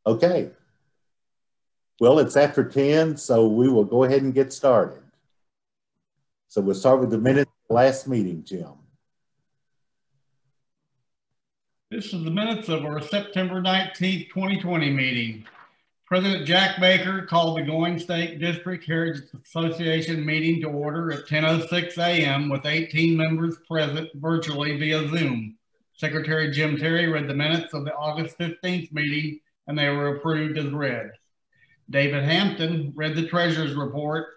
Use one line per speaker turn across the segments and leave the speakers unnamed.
Okay. Well, it's after 10, so we will go ahead and get started. So we'll start with the minutes of the last meeting, Jim.
This is the minutes of our September 19th, 2020 meeting. President Jack Baker called the Goingsnake District Heritage Association meeting to order at 10:06 a.m. with 18 members present virtually via Zoom. Secretary Jim Terry read the minutes of the August 15th meeting and they were approved as read. David Hampton read the treasurer's report.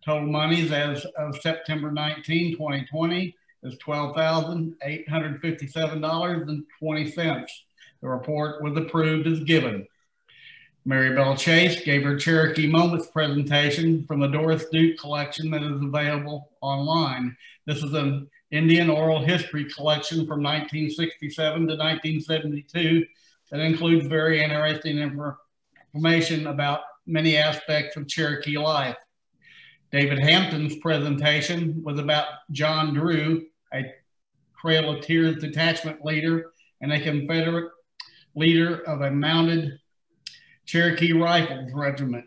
Total monies as of September 19, 2020 is $12,857.20. The report was approved as given. Mary Bell Chase gave her Cherokee Moments presentation from the Doris Duke collection that is available online. This is an Indian oral history collection from 1967 to 1972 that includes very interesting information about many aspects of Cherokee life. David Hampton's presentation was about John Drew, a Trail of Tears detachment leader and a Confederate leader of a mounted Cherokee Rifles Regiment.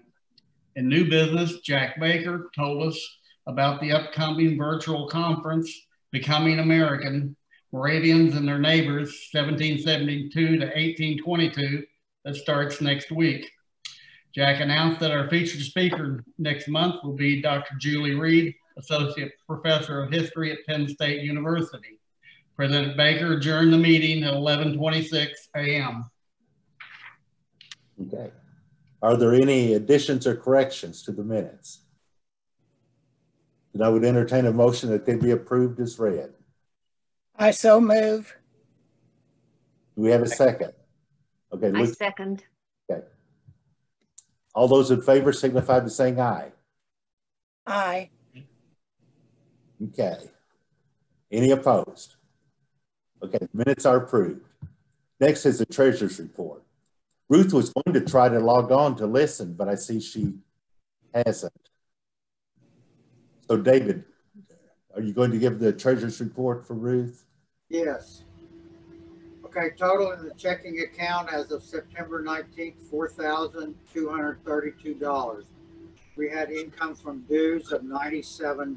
In new business, Jack Baker told us about the upcoming virtual conference, Becoming American, Moravians and Their Neighbors, 1772 to 1822, that starts next week. Jack announced that our featured speaker next month will be Dr. Julie Reed, Associate Professor of History at Penn State University. President Baker adjourned the meeting at 11:26 a.m.
Okay. Are there any additions or corrections to the minutes? Then I would entertain a motion that they be approved as read.
I so move.
Do we have a second? Okay.
I second.
Okay. All those in favor signify by saying aye.
Aye.
Okay. Any opposed? Okay, the minutes are approved. Next is the treasurer's report. Ruth was going to try to log on to listen, but I see she hasn't. So David, are you going to give the treasurer's report for Ruth?
Yes. Okay, total in the checking account as of September 19th, $4,232. We had income from dues of $97.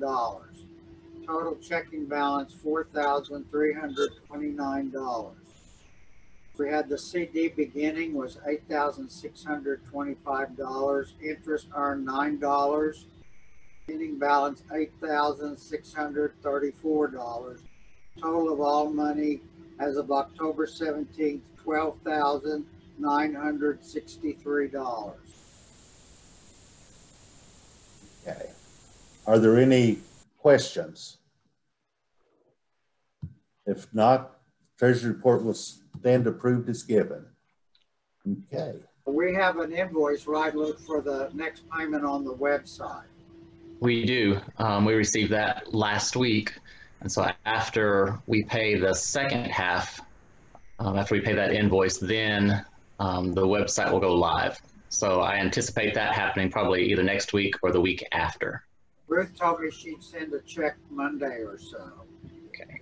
Total checking balance, $4,329. We had the CD beginning was $8,625. Interest earned $9. Beginning balance, $8,634. Total of all money as of October 17th, $12,963.
Okay. Are there any questions? If not, treasurer's report will stand approved as given. Okay.
We have an invoice, right, Luke, for the next payment on the website.
We do. We received that last week. And so after we pay the second half, after we pay that invoice, then the website will go live. So I anticipate that happening probably either next week or the week after.
Ruth told me she'd send a check Monday or so.
Okay.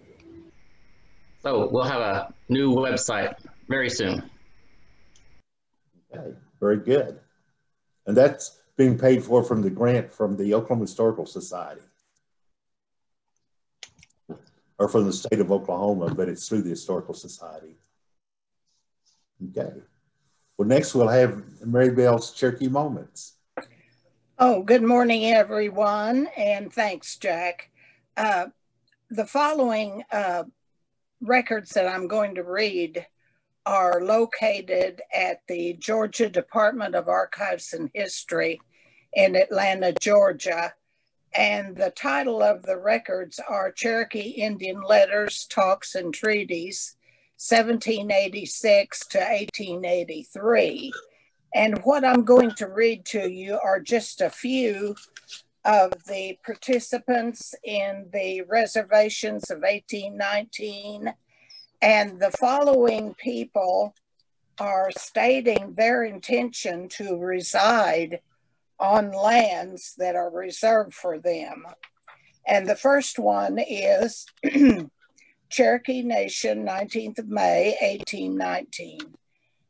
So we'll have a new website very soon.
Okay, very good. And that's being paid for from the grant from the Oklahoma Historical Society. Or from the state of Oklahoma, but it's through the Historical Society. Okay. Well, next we'll have Mary Bell's Cherokee Moments.
Oh, good morning, everyone, and thanks, Jack. The following records that I'm going to read are located at the Georgia Department of Archives and History in Atlanta, Georgia. And the title of the records are Cherokee Indian Letters, Talks, and Treaties, 1786 to 1883. And what I'm going to read to you are just a few of the participants in the reservations of 1819. And the following people are stating their intention to reside on lands that are reserved for them. And the first one is Cherokee Nation, 19th of May, 1819.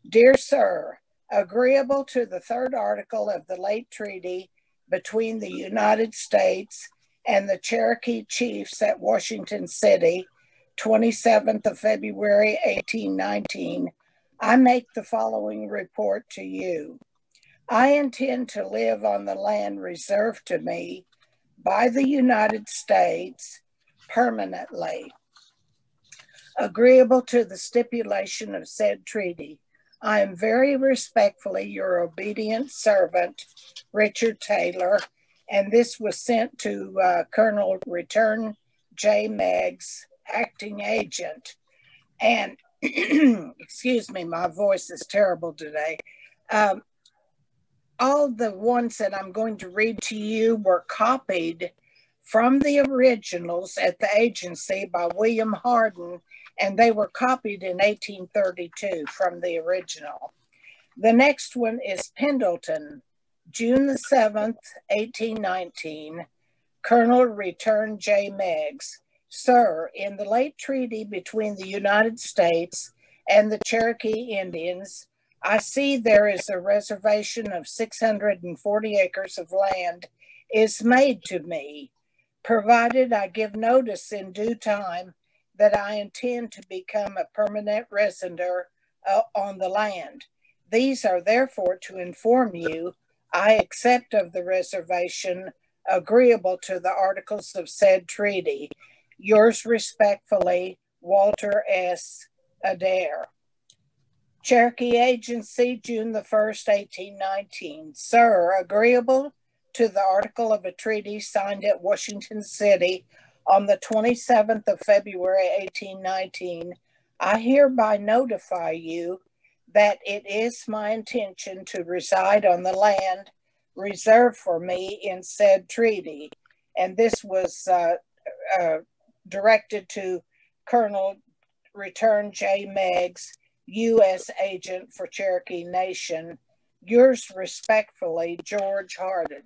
Dear Sir, agreeable to the third article of the late treaty between the United States and the Cherokee chiefs at Washington City, 27th of February, 1819, I make the following report to you. I intend to live on the land reserved to me by the United States permanently, agreeable to the stipulation of said treaty. I am very respectfully your obedient servant, Richard Taylor, and this was sent to Colonel Return J. Meggs, acting agent. And excuse me, my voice is terrible today. All the ones that I'm going to read to you were copied from the originals at the agency by William Hardin, and they were copied in 1832 from the original. The next one is Pendleton, June the 7th, 1819. Colonel Return J. Meggs. Sir, in the late treaty between the United States and the Cherokee Indians, I see there is a reservation of 640 acres of land is made to me, provided I give notice in due time that I intend to become a permanent resident on the land. These are therefore to inform you, I accept of the reservation agreeable to the articles of said treaty. Yours respectfully, Walter S. Adair. Cherokee Agency, June the 1st, 1819. Sir, agreeable to the article of a treaty signed at Washington City on the 27th of February, 1819, I hereby notify you that it is my intention to reside on the land reserved for me in said treaty. And this was directed to Colonel Return J. Meggs, U.S. Agent for Cherokee Nation. Yours respectfully, George Hardin.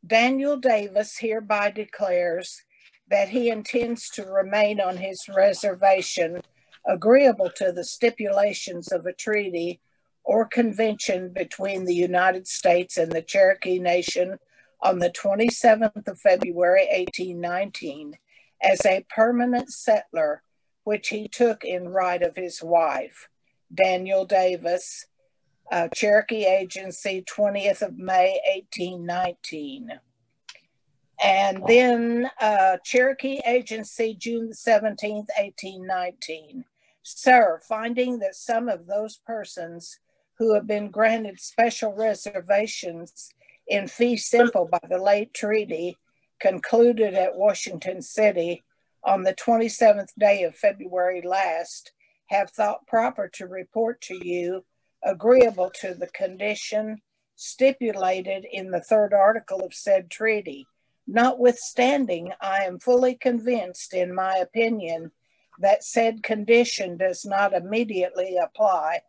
Daniel Davis hereby declares that he intends to remain on his reservation agreeable to the stipulations of a treaty or convention between the United States and the Cherokee Nation on the 27th of February, 1819, as a permanent settler, which he took in right of his wife. Daniel Davis, Cherokee Agency, 20th of May, 1819. And then Cherokee Agency, June 17th, 1819. Sir, finding that some of those persons who have been granted special reservations in fee simple by the late treaty concluded at Washington City on the 27th day of February last, have thought proper to report to you, agreeable to the condition stipulated in the third article of said treaty. Notwithstanding, I am fully convinced in my opinion that said condition does not immediately apply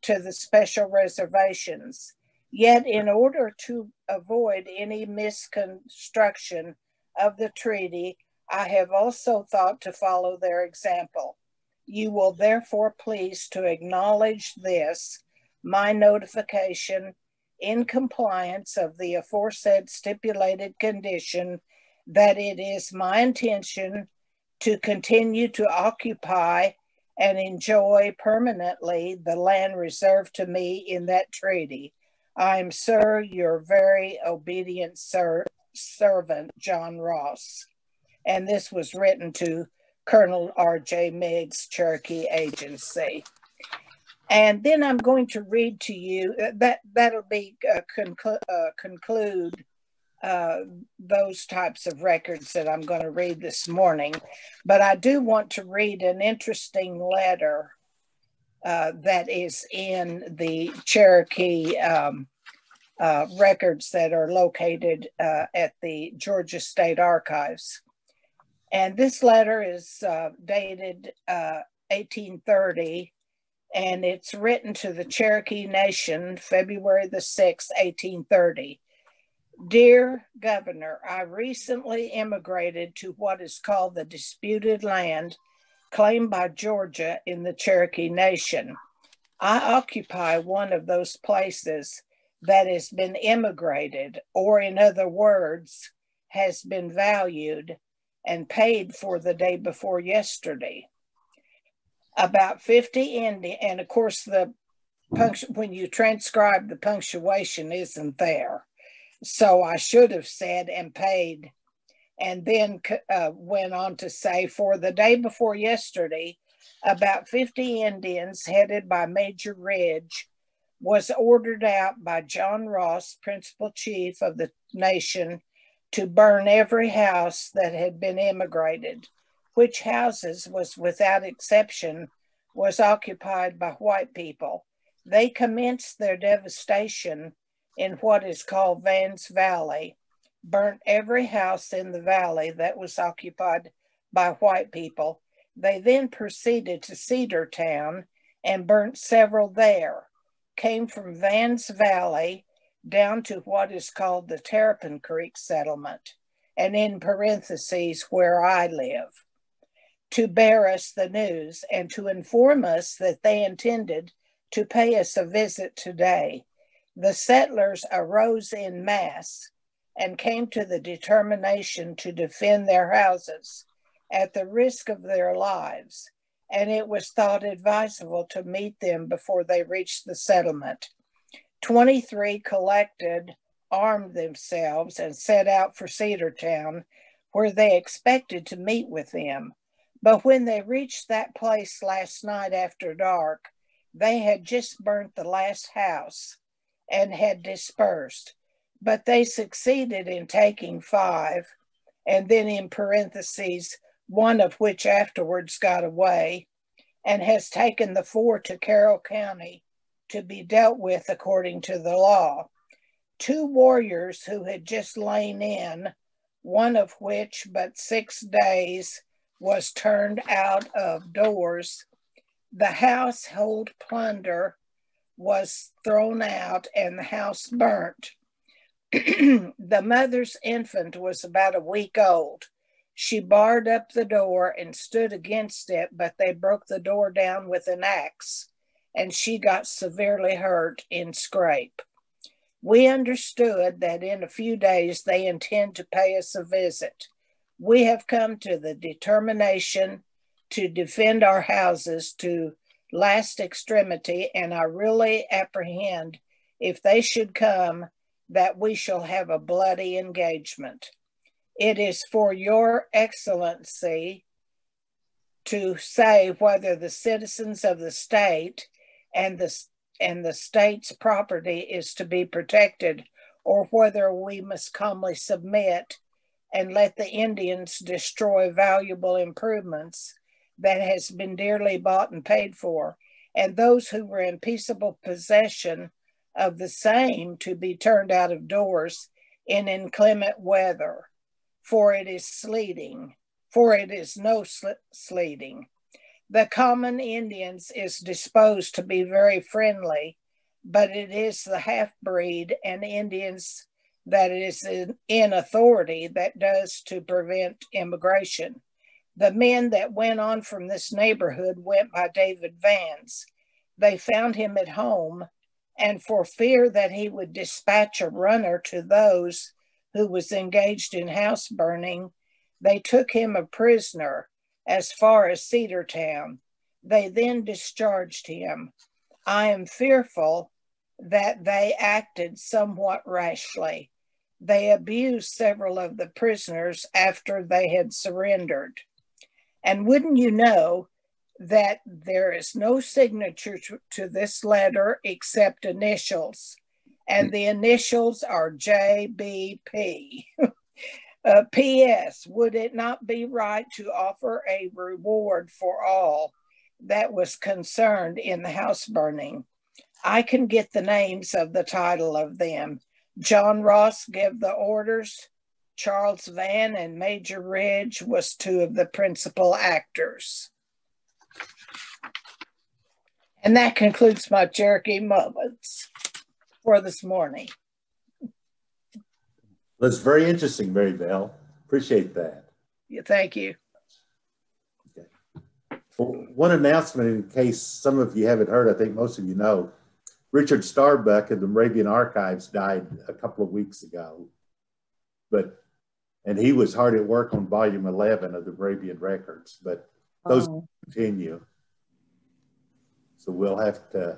to the special reservations. Yet in order to avoid any misconstruction of the treaty, I have also thought to follow their example. You will therefore please to acknowledge this, my notification in compliance of the aforesaid stipulated condition that it is my intention to continue to occupy and enjoy permanently the land reserved to me in that treaty. I am, sir, your very obedient servant, John Ross. And this was written to Colonel R.J. Meggs, Cherokee Agency. And then I'm going to read to you, that'll be conclude those types of records that I'm going to read this morning. But I do want to read an interesting letter that is in the Cherokee records that are located at the Georgia State Archives. And this letter is dated 1830, and it's written to the Cherokee Nation, February the 6th, 1830. Dear Governor, I recently immigrated to what is called the disputed land claimed by Georgia in the Cherokee Nation. I occupy one of those places that has been immigrated, or in other words, has been valued and paid for the day before yesterday. About 50 Indians, and of course when you transcribe, the punctuation isn't there. So I should have said and paid, and then went on to say, for the day before yesterday, about 50 Indians headed by Major Ridge was ordered out by John Ross, principal chief of the nation, to burn every house that had been immigrated, which houses was without exception was occupied by white people. They commenced their devastation in what is called Vans Valley, burnt every house in the valley that was occupied by white people. They then proceeded to Cedartown and burnt several there, came from Vans Valley down to what is called the Terrapin Creek settlement, and in parentheses, where I live, to bear us the news and to inform us that they intended to pay us a visit today. The settlers arose in mass and came to the determination to defend their houses at the risk of their lives, and it was thought advisable to meet them before they reached the settlement. 23 collected, armed themselves, and set out for Cedartown, where they expected to meet with them. But when they reached that place last night after dark, they had just burnt the last house and had dispersed. But they succeeded in taking 5, and then in parentheses, one of which afterwards got away, and has taken the 4 to Carroll County to be dealt with according to the law. 2 warriors who had just lain in, one of which but 6 days was turned out of doors. The household plunder was thrown out and the house burnt. The mother's infant was about a week old. She barred up the door and stood against it, but they broke the door down with an axe, and she got severely hurt in scrape. We understood that in a few days they intend to pay us a visit. We have come to the determination to defend our houses to last extremity, and I really apprehend, if they should come, that we shall have a bloody engagement. It is for your excellency to say whether the citizens of the state and the state's property is to be protected, or whether we must calmly submit and let the Indians destroy valuable improvements that has been dearly bought and paid for, and those who were in peaceable possession of the same to be turned out of doors in inclement weather, for it is no sleeting. The common Indians is disposed to be very friendly, but it is the half-breed and Indians that is in authority that does to prevent immigration. The men that went on from this neighborhood went by David Vans. They found him at home, and for fear that he would dispatch a runner to those who was engaged in house burning, they took him a prisoner as far as Cedartown. They then discharged him. I am fearful that they acted somewhat rashly. They abused several of the prisoners after they had surrendered. And wouldn't you know that there is no signature to this letter except initials, and the initials are JBP. P.S. Would it not be right to offer a reward for all that was concerned in the house burning? I can get the names of the title of them. John Ross gave the orders. Charles Van and Major Ridge was 2 of the principal actors. And that concludes my Cherokee moments for this morning.
That's very interesting, Mary Bell. Appreciate that.
Yeah, thank you.
Okay. One announcement, in case some of you haven't heard, I think most of you know, Richard Starbuck of the Moravian Archives died a couple of weeks ago. And he was hard at work on volume 11 of the Moravian records, but those continue. So we'll have to,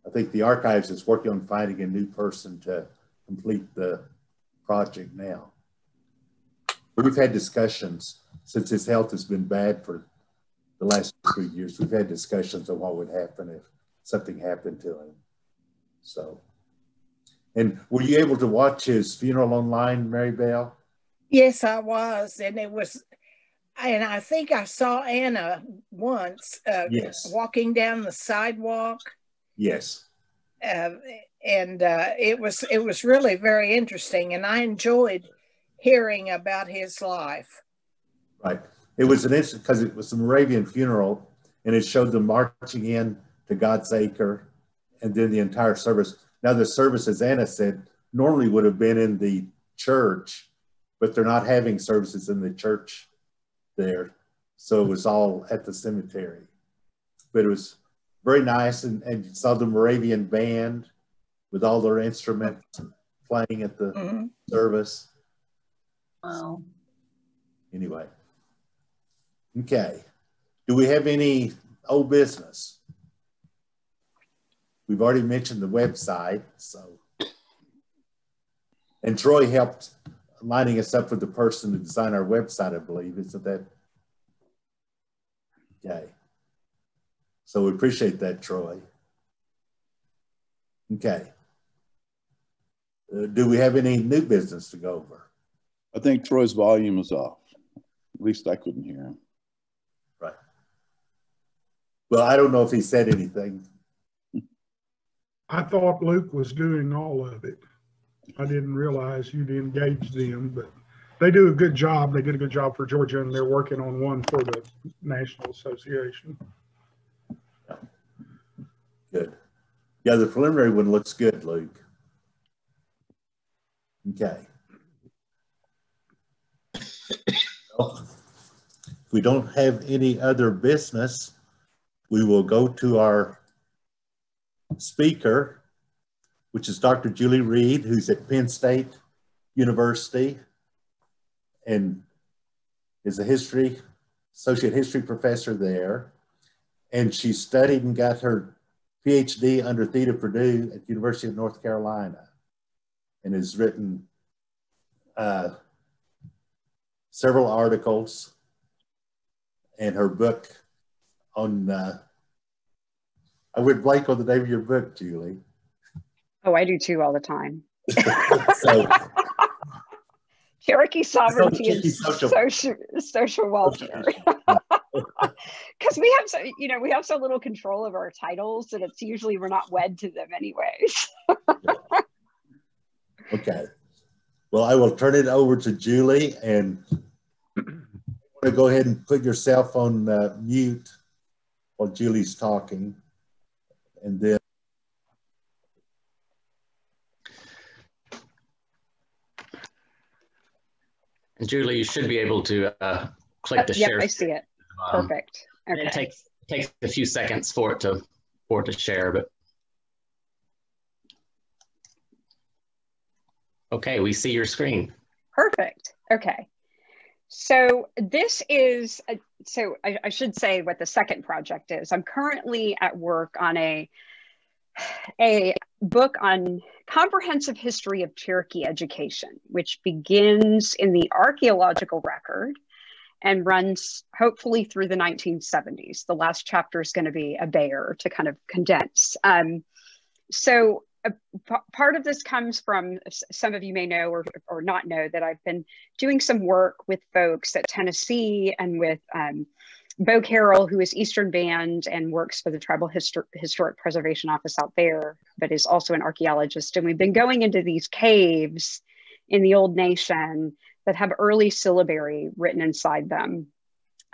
I think the archives is working on finding a new person to complete the project now. We've had discussions since his health has been bad for the last 3 years. We've had discussions on what would happen if something happened to him. So, and were you able to watch his funeral online, Mary Bell?
Yes, I was. And I think I saw Anna once
yes.
walking down the sidewalk.
Yes.
It was really very interesting, and I enjoyed hearing about his life.
Right. It was an instant because it was a Moravian funeral, and it showed them marching in to God's Acre, and then the entire service. Now the service, as Anna said, normally would have been in the church, but they're not having services in the church there. So it was all at the cemetery. But it was very nice, and you saw the Moravian band with all their instruments playing at the service.
Wow.
Anyway. Okay. Do we have any old business? We've already mentioned the website, so. And Troy helped lining us up with the person to design our website, I believe. Isn't that? Okay. So we appreciate that, Troy. Okay. Do we have any new business to go over?
I think Troy's volume is off. At least I couldn't hear him.
Right. Well, I don't know if he said anything.
I thought Luke was doing all of it. I didn't realize you'd engage them, but they do a good job. They did a good job for Georgia, and they're working on one for the National Association.
Good. Yeah, the preliminary one looks good, Luke. Okay. Well, if we don't have any other business, we will go to our speaker, which is Dr. Julie Reed, who's at Penn State University and is a associate history professor there. And she studied and got her PhD under Theta Purdue at the University of North Carolina, and has written several articles, and her book on, I would blank on the name of your book, Julie.
Oh, I do too all the time.
So,
Cherokee sovereignty and social welfare. Because we have so little control of our titles that it's usually we're not wed to them anyways.
Okay. Well, I will turn it over to Julie, and you want to go ahead and put yourself on mute while Julie's talking, and then.
And Julie, you should be able to click the share.
Yep, I see it. Perfect. Okay.
It takes a few seconds for it to share, but okay, we see your screen.
Perfect. Okay. So this is I should say what the second project is. I'm currently at work on a book on comprehensive history of Cherokee education, which begins in the archaeological record and runs hopefully through the 1970s. The last chapter is going to be a bear to kind of condense. So part of this comes from, some of you may know or not know, that I've been doing some work with folks at Tennessee and with Bo Carroll, who is Eastern Band and works for the Tribal Historic Preservation Office out there, but is also an archaeologist. And we've been going into these caves in the Old Nation that have early syllabary written inside them.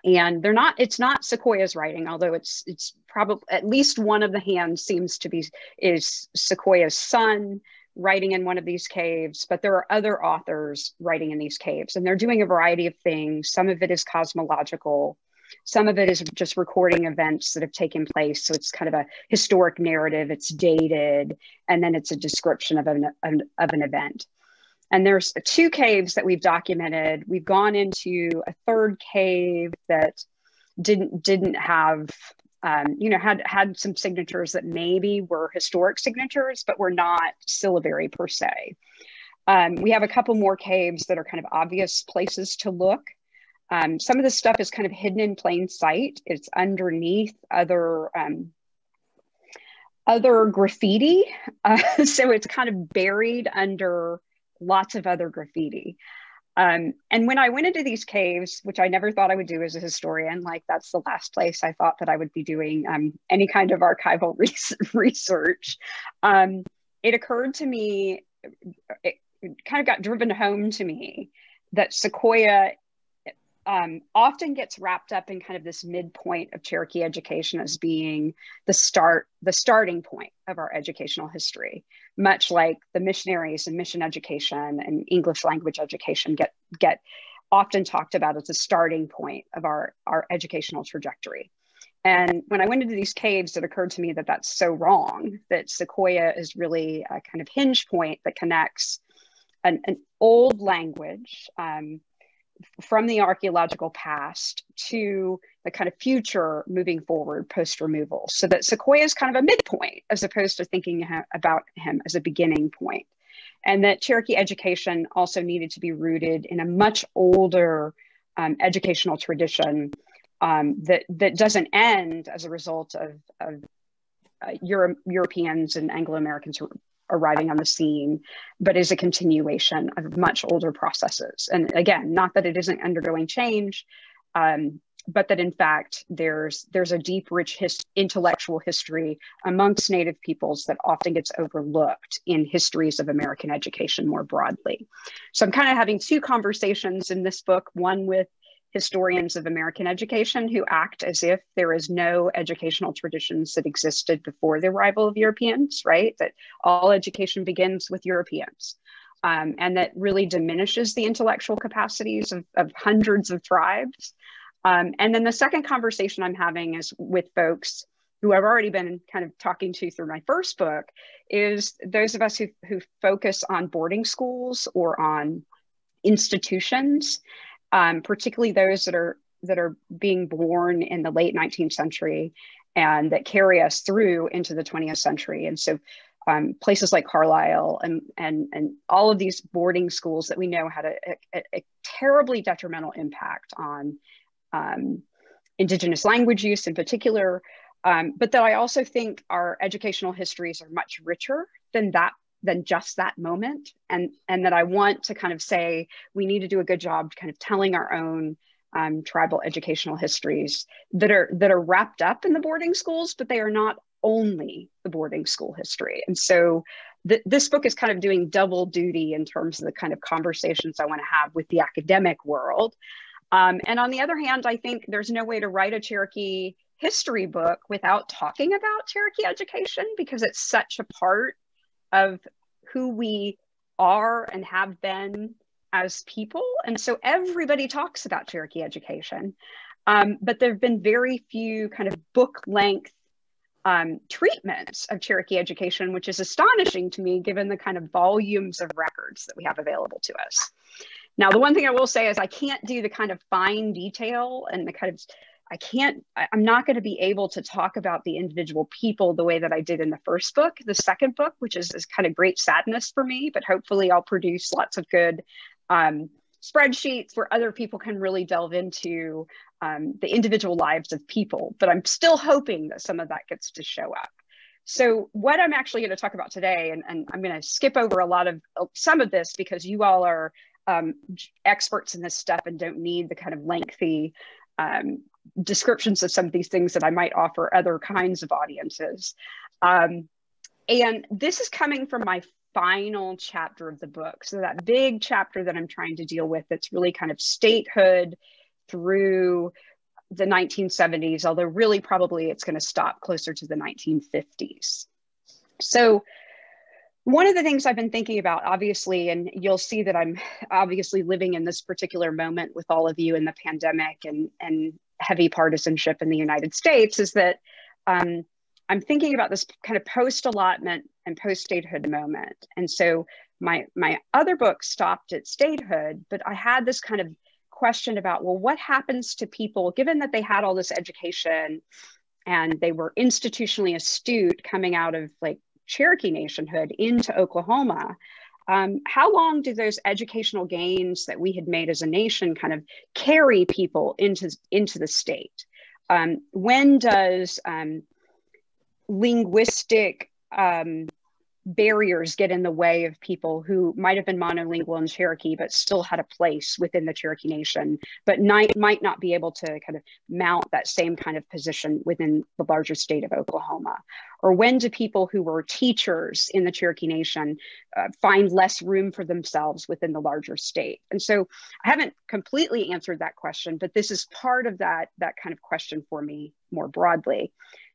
And it's not Sequoia's writing, although it's probably at least one of the hands seems to be, is Sequoia's son writing in one of these caves, but there are other authors writing in these caves, and they're doing a variety of things. Some of it is cosmological. Some of it is just recording events that have taken place. So it's kind of a historic narrative, it's dated, and then it's a description of an event. And there's 2 caves that we've documented. We've gone into a 3rd cave that didn't have, had some signatures that maybe were historic signatures, but were not syllabary per se. We have a couple more caves that are kind of obvious places to look. Some of this stuff is kind of hidden in plain sight. It's underneath other graffiti. So it's kind of buried under lots of other graffiti. And when I went into these caves, which I never thought I would do as a historian, like that's the last place I thought that I would be doing any kind of archival research, it occurred to me, it kind of got driven home to me that Sequoia often gets wrapped up in kind of this midpoint of Cherokee education as being the starting point of our educational history, much like the missionaries and mission education and English language education get often talked about as the starting point of our educational trajectory. And when I went into these caves, it occurred to me that that's so wrong, that Sequoia is really a kind of hinge point that connects an old language from the archaeological past to the kind of future moving forward post-removal, so that Sequoia is kind of a midpoint as opposed to thinking about him as a beginning point. And that Cherokee education also needed to be rooted in a much older educational tradition that doesn't end as a result of Europeans and Anglo-Americans arriving on the scene, but is a continuation of much older processes. And again, not that it isn't undergoing change, but that in fact, there's a deep, rich intellectual history amongst Native peoples that often gets overlooked in histories of American education more broadly. So I'm kind of having 2 conversations in this book, one with historians of American education who act as if there is no educational traditions that existed before the arrival of Europeans, right? That all education begins with Europeans, and that really diminishes the intellectual capacities of hundreds of tribes. And then the second conversation I'm having is with folks who I've already been kind of talking to through my first book, is those of us who focus on boarding schools or on institutions, particularly those that are being born in the late 19th century and that carry us through into the 20th century. And so places like Carlisle and all of these boarding schools that we know had a terribly detrimental impact on Indigenous language use in particular, but that I also think our educational histories are much richer than just that moment. And that I want to kind of say, we need to do a good job kind of telling our own tribal educational histories that are wrapped up in the boarding schools, but they are not only the boarding school history. And so this book is kind of doing double duty in terms of the kind of conversations I want to have with the academic world. And on the other hand, I think there's no way to write a Cherokee history book without talking about Cherokee education, because it's such a part of who we are and have been as people. And so everybody talks about Cherokee education, but there have been very few kind of book length treatments of Cherokee education, which is astonishing to me, given the kind of volumes of records that we have available to us. Now, the one thing I will say is I can't do the kind of fine detail and the kind of, I'm not going to be able to talk about the individual people the way that I did in the first book, the second book, which is kind of great sadness for me, but hopefully I'll produce lots of good spreadsheets where other people can really delve into the individual lives of people. But I'm still hoping that some of that gets to show up. So what I'm actually going to talk about today, and I'm going to skip over some of this because you all are experts in this stuff and don't need the kind of lengthy descriptions of some of these things that I might offer other kinds of audiences. And this is coming from my final chapter of the book. So that big chapter that I'm trying to deal with, that's really kind of statehood through the 1970s, although really probably it's going to stop closer to the 1950s. So one of the things I've been thinking about, obviously, and you'll see that I'm obviously living in this particular moment with all of you in the pandemic, and heavy partisanship in the United States, is that I'm thinking about this kind of post-allotment and post-statehood moment. And so my other book stopped at statehood, but I had this kind of question about, well, what happens to people, given that they had all this education and they were institutionally astute coming out of like Cherokee nationhood into Oklahoma, how long do those educational gains that we had made as a nation kind of carry people into the state? When does linguistic barriers get in the way of people who might have been monolingual in Cherokee, but still had a place within the Cherokee Nation, but might not be able to kind of mount that same kind of position within the larger state of Oklahoma? Or when do people who were teachers in the Cherokee Nation find less room for themselves within the larger state? And so I haven't completely answered that question, but this is part of that kind of question for me more broadly.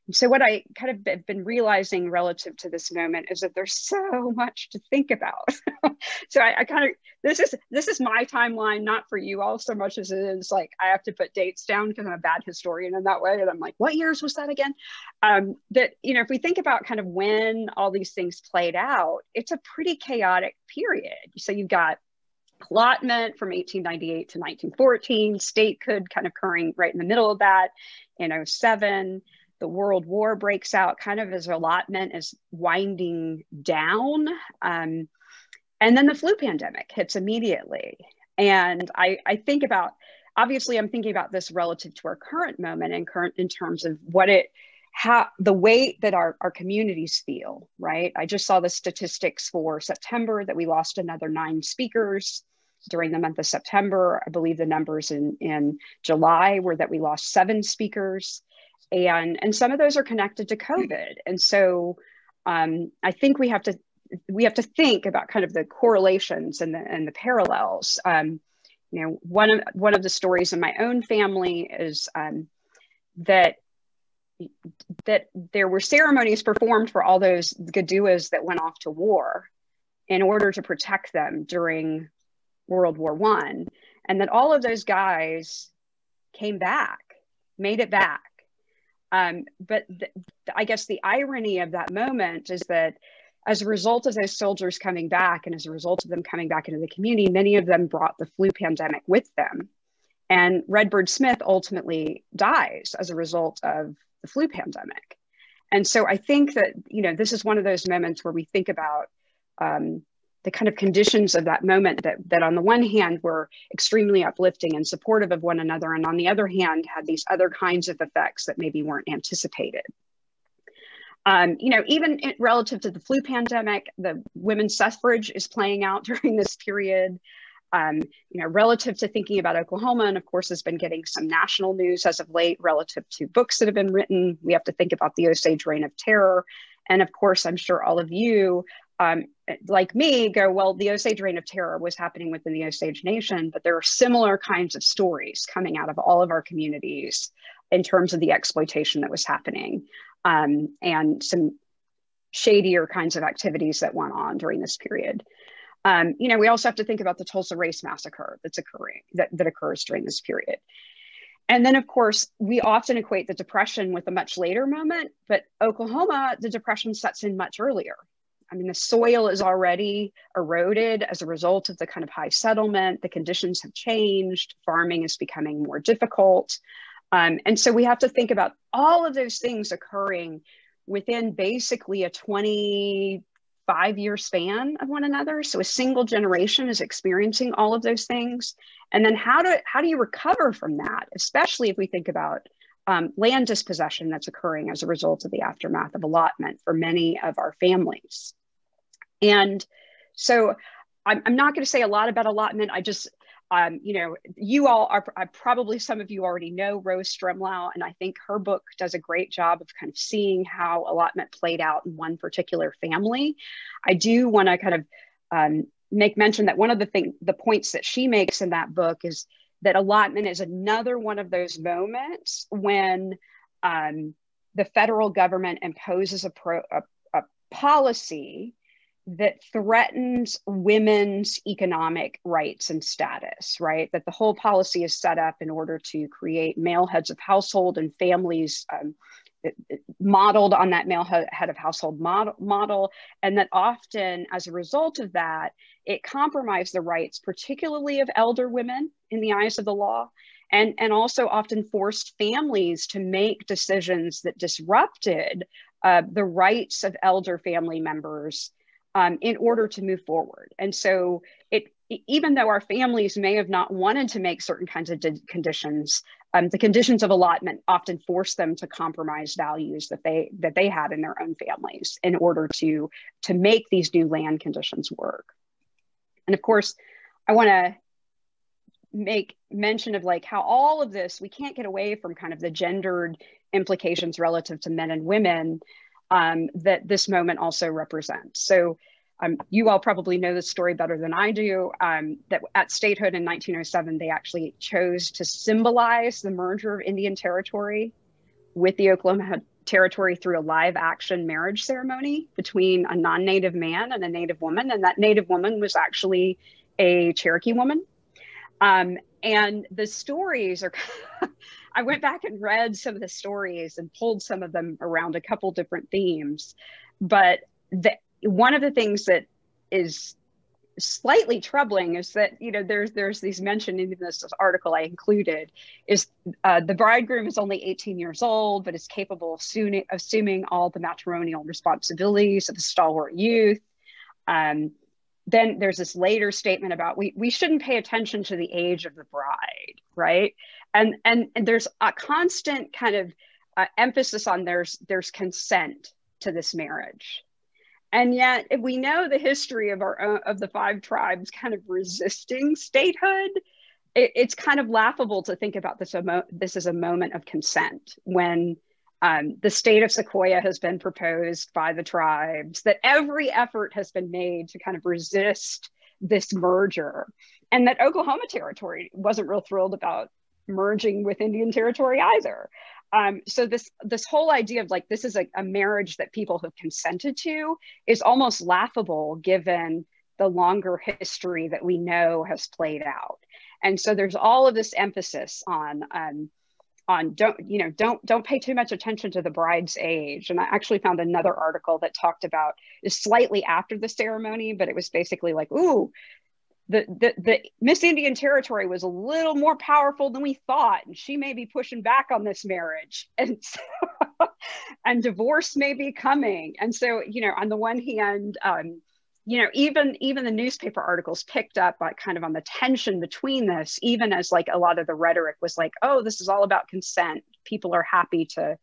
So what I kind of have been realizing relative to this moment is that there's so much to think about. So I kind of, this is my timeline, not for you all so much as it is like, I have to put dates down because I'm a bad historian in that way. And I'm like, what years was that again? That, you know, if we think about kind of when all these things played out, it's a pretty chaotic period. So you've got allotment from 1898 to 1914, statehood kind of occurring right in the middle of that in 07. The World War breaks out kind of as allotment is winding down. And then the flu pandemic hits immediately. And I think about, obviously I'm thinking about this relative to our current moment and current in terms of the way that our communities feel, right? I just saw the statistics for September that we lost another 9 speakers during the month of September. I believe the numbers in July were that we lost 7 speakers. And some of those are connected to COVID. And so I think we have to think about kind of the correlations and the parallels. You know, one of the stories in my own family is that there were ceremonies performed for all those Gaduas that went off to war in order to protect them during World War I, and that all of those guys came back, made it back. But I guess the irony of that moment is that as a result of those soldiers coming back and as a result of them coming back into the community, many of them brought the flu pandemic with them. And Redbird Smith ultimately dies as a result of the flu pandemic. And so I think that, you know, this is one of those moments where we think about the kind of conditions of that moment that on the one hand were extremely uplifting and supportive of one another, and on the other hand had these other kinds of effects that maybe weren't anticipated. You know, even relative to the flu pandemic, the women's suffrage is playing out during this period. You know, relative to thinking about Oklahoma, and of course has been getting some national news as of late relative to books that have been written. We have to think about the Osage Reign of Terror. And of course, I'm sure all of you, like me, go, well, the Osage Reign of Terror was happening within the Osage Nation, but there are similar kinds of stories coming out of all of our communities in terms of the exploitation that was happening, and some shadier kinds of activities that went on during this period. You know, we also have to think about the Tulsa Race Massacre that's occurring, that occurs during this period. And then, of course, we often equate the Depression with a much later moment, but Oklahoma, the Depression sets in much earlier. I mean, the soil is already eroded as a result of the kind of high settlement. The conditions have changed. Farming is becoming more difficult. And so we have to think about all of those things occurring within basically a 25-year span of one another. So a single generation is experiencing all of those things. And then how do you recover from that, especially if we think about land dispossession that's occurring as a result of the aftermath of allotment for many of our families. And so I'm not going to say a lot about allotment. I just, you know, you all are probably, some of you already know Rose Stremlau, and I think her book does a great job of kind of seeing how allotment played out in one particular family. I do want to kind of make mention that one of the points that she makes in that book is that allotment is another one of those moments when the federal government imposes a policy that threatens women's economic rights and status, right? That the whole policy is set up in order to create male heads of household and families modeled on that male head of household model, and that often as a result of that, it compromised the rights, particularly of elder women in the eyes of the law, and also often forced families to make decisions that disrupted the rights of elder family members in order to move forward. And so even though our families may have not wanted to make certain kinds of conditions, the conditions of allotment often force them to compromise values that they had in their own families in order to make these new land conditions work. And of course, I want to make mention of like how all of this, we can't get away from kind of the gendered implications relative to men and women that this moment also represents. So you all probably know this story better than I do, that at statehood in 1907, they actually chose to symbolize the merger of Indian Territory with the Oklahoma Territory through a live action marriage ceremony between a non-Native man and a Native woman. And that Native woman was actually a Cherokee woman. And the stories are, I went back and read some of the stories and pulled some of them around a couple different themes. But one of the things that is slightly troubling is that, you know, there's these mentioned in this article I included is the bridegroom is only 18 years old, but is capable of assuming all the matrimonial responsibilities of a stalwart youth. Then there's this later statement about we shouldn't pay attention to the age of the bride, right? And there's a constant kind of emphasis on there's consent to this marriage. And yet we know the history of of the 5 tribes kind of resisting statehood. It's kind of laughable to think about this as a moment of consent when the state of Sequoia has been proposed by the tribes, that every effort has been made to kind of resist this merger, and that Oklahoma Territory wasn't real thrilled about merging with Indian Territory either. So this whole idea of like, this is a marriage that people have consented to is almost laughable given the longer history that we know has played out. And so there's all of this emphasis on don't pay too much attention to the bride's age. And I actually found another article that talked about is slightly after the ceremony, but it was basically like, ooh, the Miss Indian Territory was a little more powerful than we thought, and she may be pushing back on this marriage, and so, and divorce may be coming. And so, you know, on the one hand, you know, even the newspaper articles picked up kind of on the tension between this, even as like a lot of the rhetoric was like, oh, this is all about consent. People are happy to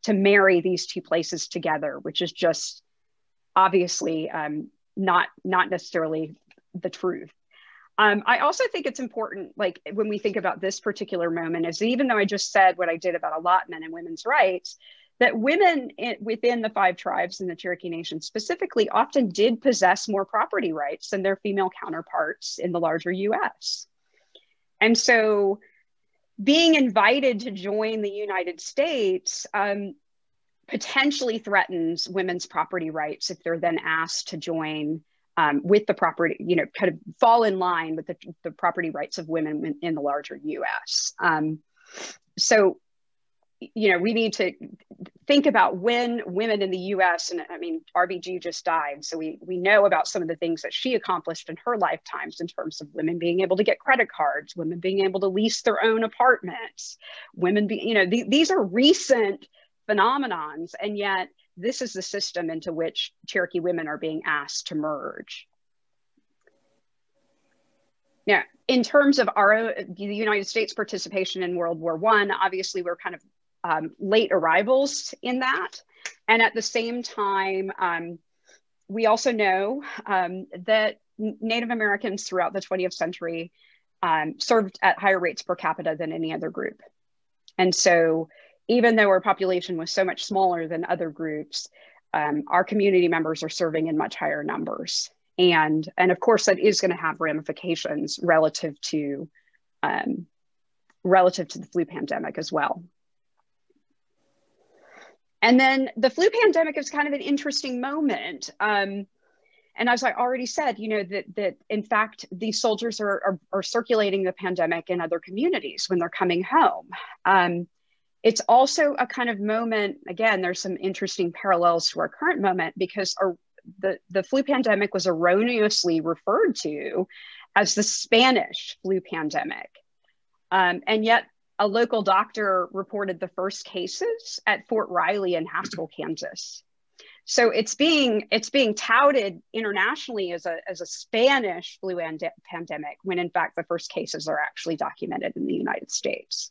marry these two places together, which is just obviously not necessarily the truth. I also think it's important, like when we think about this particular moment, is even though I just said what I did about allotment and women's rights, that women within the 5 tribes in the Cherokee Nation specifically often did possess more property rights than their female counterparts in the larger US. And so being invited to join the United States potentially threatens women's property rights if they're then asked to join with the property, you know, kind of fall in line with the property rights of women in the larger US. So, you know, we need to think about when women in the US, and I mean, RBG just died, so we know about some of the things that she accomplished in her lifetimes in terms of women being able to get credit cards, women being able to lease their own apartments, women being, you know, these are recent phenomenons, and yet this is the system into which Cherokee women are being asked to merge. Now, in terms of the United States participation in World War I, obviously we're kind of late arrivals in that. And at the same time, we also know that Native Americans throughout the 20th century served at higher rates per capita than any other group. And so even though our population was so much smaller than other groups, our community members are serving in much higher numbers. And of course, that is going to have ramifications relative to the flu pandemic as well. And then the flu pandemic is kind of an interesting moment. And as I already said, that in fact, these soldiers are circulating the pandemic in other communities when they're coming home. It's also a kind of moment, again, there's some interesting parallels to our current moment, because the flu pandemic was erroneously referred to as the Spanish flu pandemic. And yet a local doctor reported the first cases at Fort Riley in Haskell, Kansas. So it's being touted internationally as a Spanish flu pandemic, when in fact the first cases are actually documented in the United States.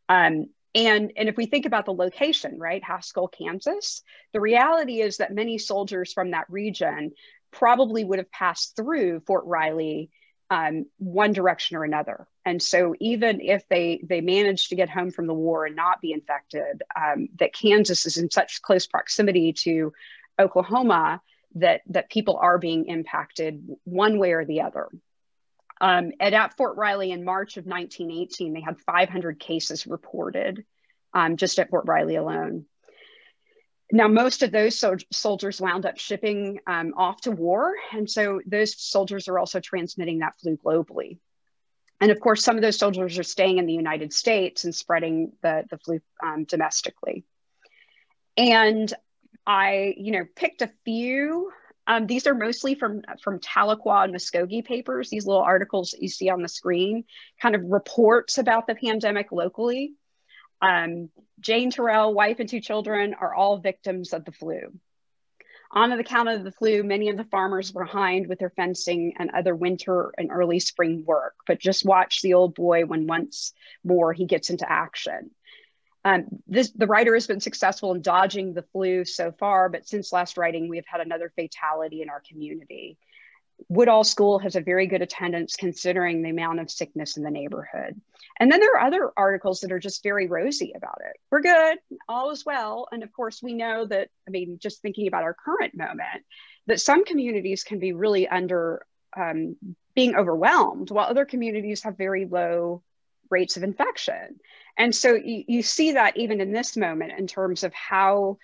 And if we think about the location, right, Haskell, Kansas, the reality is that many soldiers from that region probably would have passed through Fort Riley one direction or another. And so even if they managed to get home from the war and not be infected, that Kansas is in such close proximity to Oklahoma that people are being impacted one way or the other. And at Fort Riley in March of 1918, they had 500 cases reported just at Fort Riley alone. Now, most of those soldiers wound up shipping off to war. And so those soldiers are also transmitting that flu globally. And of course, some of those soldiers are staying in the United States and spreading the flu domestically. And I, picked a few. These are mostly from Tahlequah and Muskogee papers, these little articles that you see on the screen, kind of reports about the pandemic locally. Jane Terrell, wife and 2 children, are all victims of the flu. On account of the flu, many of the farmers were behind with their fencing and other winter and early spring work, but just watch the old boy when once more he gets into action. The writer has been successful in dodging the flu so far, but since last writing, we have had another fatality in our community. Woodall School has a very good attendance considering the amount of sickness in the neighborhood. And then there are other articles that are just very rosy about it. We're good, all is well. And of course, we know that, just thinking about our current moment, that some communities can be really under being overwhelmed, while other communities have very low rates of infection. And so you see that even in this moment in terms of how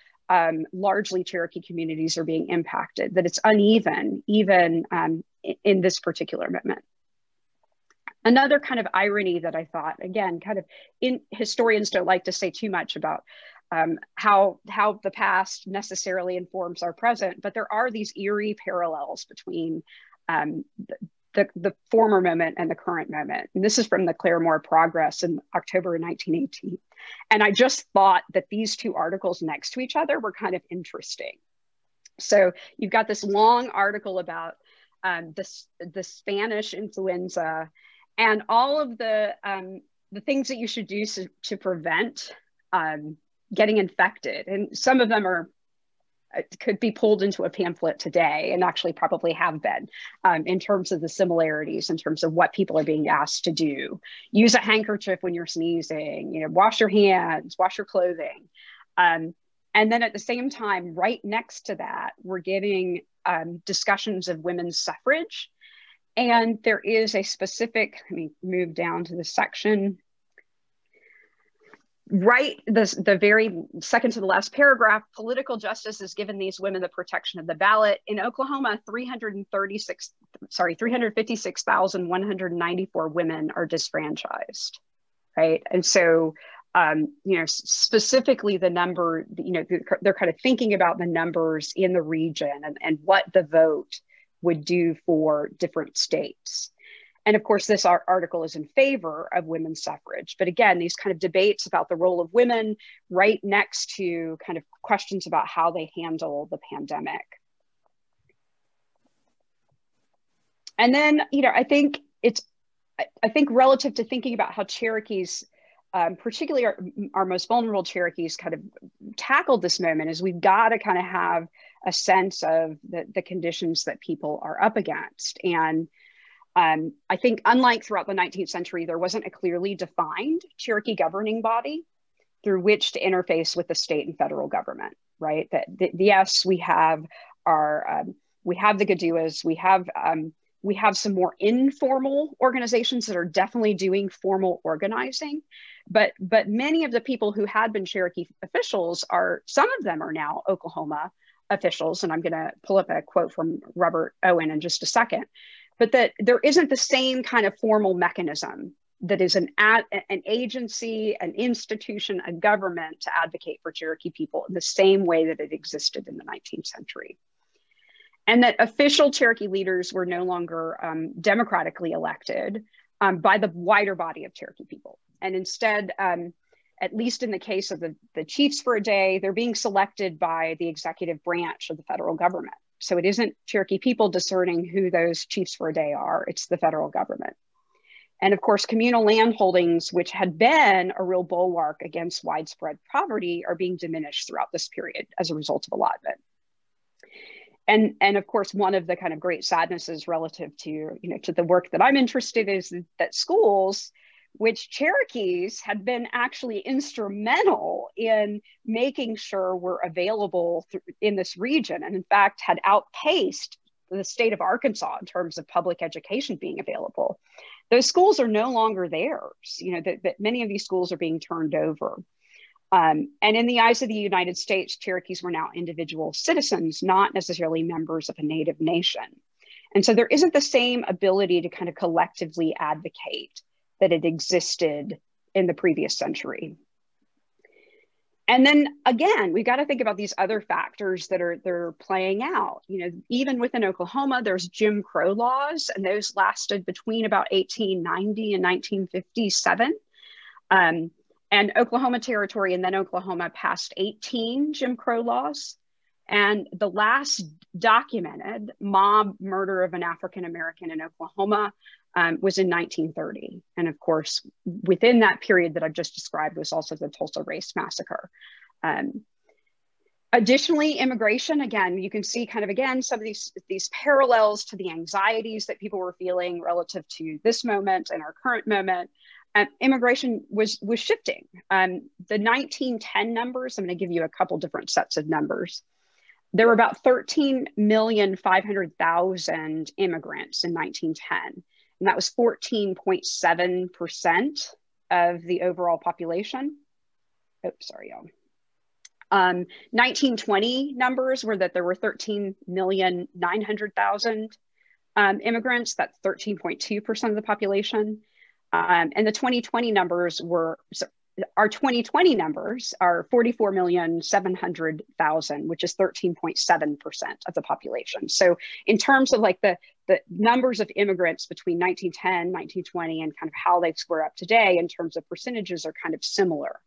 largely Cherokee communities are being impacted, that it's uneven even in this particular moment. Another kind of irony that I thought, again, historians don't like to say too much about how the past necessarily informs our present, but there are these eerie parallels between the former moment and the current moment. And this is from the Claremore Progress in October 1918. And I just thought that these 2 articles next to each other were kind of interesting. So you've got this long article about the Spanish influenza and all of the things that you should do to prevent getting infected. And some of them could be pulled into a pamphlet today, and actually probably have been, in terms of the similarities, in terms of what people are being asked to do. Use a handkerchief when you're sneezing, wash your hands, wash your clothing. And then at the same time, right next to that, we're getting discussions of women's suffrage. And there is a specific, let me move down to the section. Right, the very second to the last paragraph, political justice has given these women the protection of the ballot. In Oklahoma, 356,194 women are disfranchised, right? And so, specifically the number, they're kind of thinking about the numbers in the region and what the vote would do for different states. And of course, this article is in favor of women's suffrage. But again, these kind of debates about the role of women right next to kind of questions about how they handle the pandemic. And then, I think relative to thinking about how Cherokees, particularly our most vulnerable Cherokees, kind of tackled this moment, is we've got to kind of have a sense of the conditions that people are up against. And I think unlike throughout the 19th century, there wasn't a clearly defined Cherokee governing body through which to interface with the state and federal government, right? Yes, we have the Gaduas, we have some more informal organizations that are definitely doing formal organizing, but many of the people who had been Cherokee officials some of them are now Oklahoma officials, and I'm going to pull up a quote from Robert Owen in just a second, but that there isn't the same kind of formal mechanism that is an agency, an institution, a government to advocate for Cherokee people in the same way that it existed in the 19th century. And that official Cherokee leaders were no longer democratically elected by the wider body of Cherokee people. And instead, at least in the case of the chiefs for a day, they're being selected by the executive branch of the federal government. So it isn't Cherokee people discerning who those chiefs for a day are, it's the federal government. And of course, communal land holdings, which had been a real bulwark against widespread poverty, are being diminished throughout this period as a result of allotment. And of course, one of the kind of great sadnesses relative to, to the work that I'm interested in is that schools, which Cherokees had been actually instrumental in making sure were available in this region, and in fact had outpaced the state of Arkansas in terms of public education being available. Those schools are no longer theirs, that many of these schools are being turned over. And in the eyes of the United States, Cherokees were now individual citizens, not necessarily members of a native nation. And so there isn't the same ability to kind of collectively advocate that it existed in the previous century. And then again, we got to think about these other factors that they're playing out. Even within Oklahoma, there's Jim Crow laws, and those lasted between about 1890 and 1957. And Oklahoma Territory and then Oklahoma passed 18 Jim Crow laws. And the last documented mob murder of an African American in Oklahoma was in 1930. And of course, within that period that I've just described was also the Tulsa Race Massacre. Additionally, immigration, again, you can see kind of, again, some of these parallels to the anxieties that people were feeling relative to this moment and our current moment. Immigration was shifting. The 1910 numbers, I'm going to give you a couple different sets of numbers. There were about 13,500,000 immigrants in 1910, and that was 14.7% of the overall population. Oops, sorry, y'all. 1920 numbers were that there were 13,900,000 immigrants. That's 13.2% of the population. And the 2020 numbers our 2020 numbers are 44,700,000, which is 13.7% of the population. So in terms of like the numbers of immigrants between 1910, 1920, and kind of how they square up today in terms of percentages are kind of similar.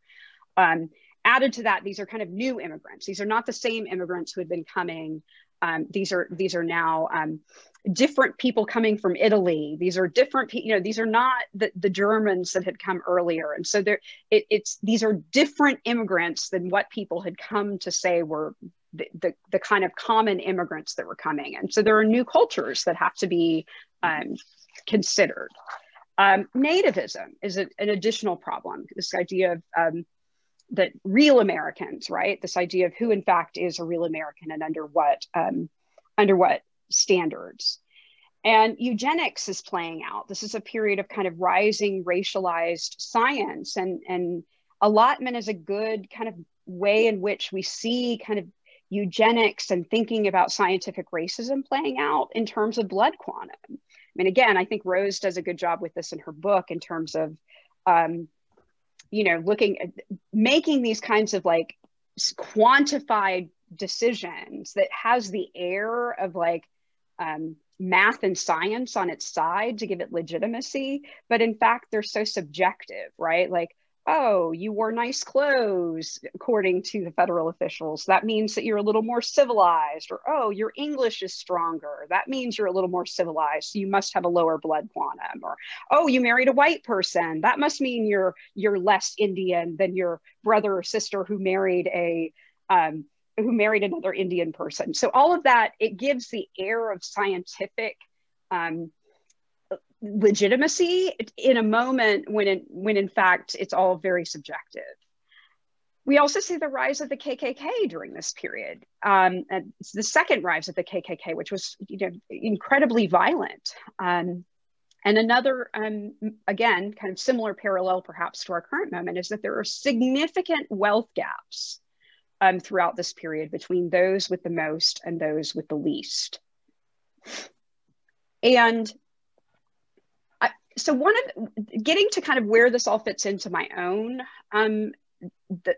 Added to that, these are kind of new immigrants. These are not the same immigrants who had been coming. These are now different people coming from Italy. These are different, these are not the Germans that had come earlier. And so these are different immigrants than what people had come to say were the kind of common immigrants that were coming. And so there are new cultures that have to be considered. Nativism is an additional problem. This idea of that real Americans, right? This idea of who in fact is a real American and under what standards. And eugenics is playing out. This is a period of kind of rising racialized science, and allotment is a good kind of way in which we see kind of eugenics and thinking about scientific racism playing out in terms of blood quantum. I mean, again, I think Rose does a good job with this in her book in terms of, looking at making these kinds of like quantified decisions that has the air of like math and science on its side to give it legitimacy. But in fact, they're so subjective, right? Like, oh, you wore nice clothes, according to the federal officials. That means that you're a little more civilized. Or, oh, your English is stronger. That means you're a little more civilized. So you must have a lower blood quantum. Or, oh, you married a white person. That must mean you're less Indian than your brother or sister who married another Indian person. So all of that, it gives the air of scientific legitimacy in a moment when in fact it's all very subjective. We also see the rise of the KKK during this period. And it's the second rise of the KKK, which was incredibly violent. And another, again, kind of similar parallel perhaps to our current moment is that there are significant wealth gaps throughout this period between those with the most and those with the least. And so getting to kind of where this all fits into my own,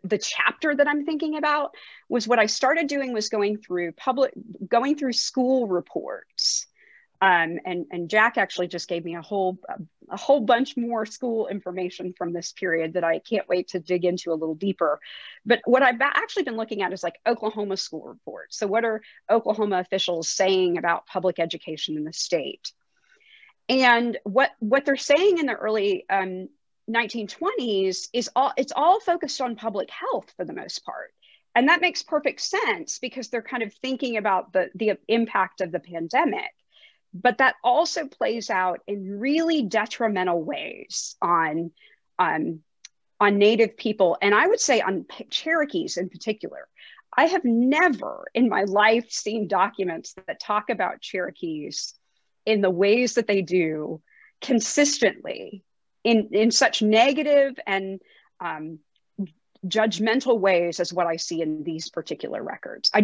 the chapter that I'm thinking about was what I started doing was going through school reports. And Jack actually just gave me a whole bunch more school information from this period that I can't wait to dig into a little deeper. But what I've actually been looking at is like Oklahoma school reports. So what are Oklahoma officials saying about public education in the state? And what they're saying in the early 1920s is it's all focused on public health for the most part. And that makes perfect sense because they're kind of thinking about the impact of the pandemic. But that also plays out in really detrimental ways on Native people. And I would say on Cherokees in particular. I have never in my life seen documents that talk about Cherokees in the ways that they do consistently in such negative and judgmental ways as what I see in these particular records. I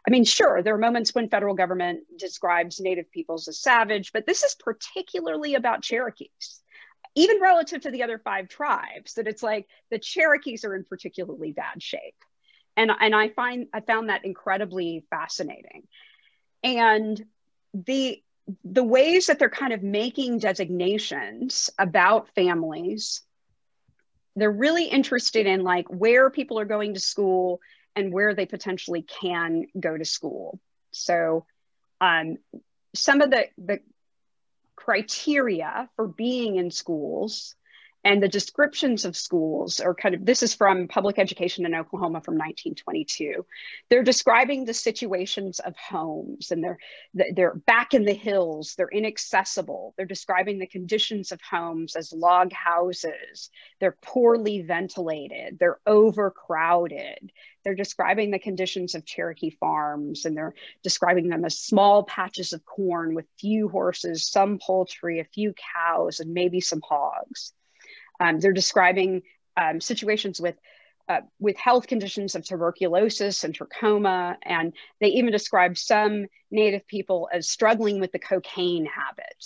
mean, sure, there are moments when federal government describes Native peoples as savage, but this is particularly about Cherokees, even relative to the other 5 tribes, that it's like the Cherokees are in particularly bad shape. And I found that incredibly fascinating. And the ways that they're kind of making designations about families, they're really interested in like where people are going to school and where they potentially can go to school. So some of the criteria for being in schools and the descriptions of schools are kind of, this is from Public Education in Oklahoma from 1922. They're describing the situations of homes, and they're back in the hills, they're inaccessible. They're describing the conditions of homes as log houses. They're poorly ventilated, they're overcrowded. They're describing the conditions of Cherokee farms, and they're describing them as small patches of corn with few horses, some poultry, a few cows, and maybe some hogs. They're describing situations with health conditions of tuberculosis and trachoma, and they even describe some Native people as struggling with the cocaine habit.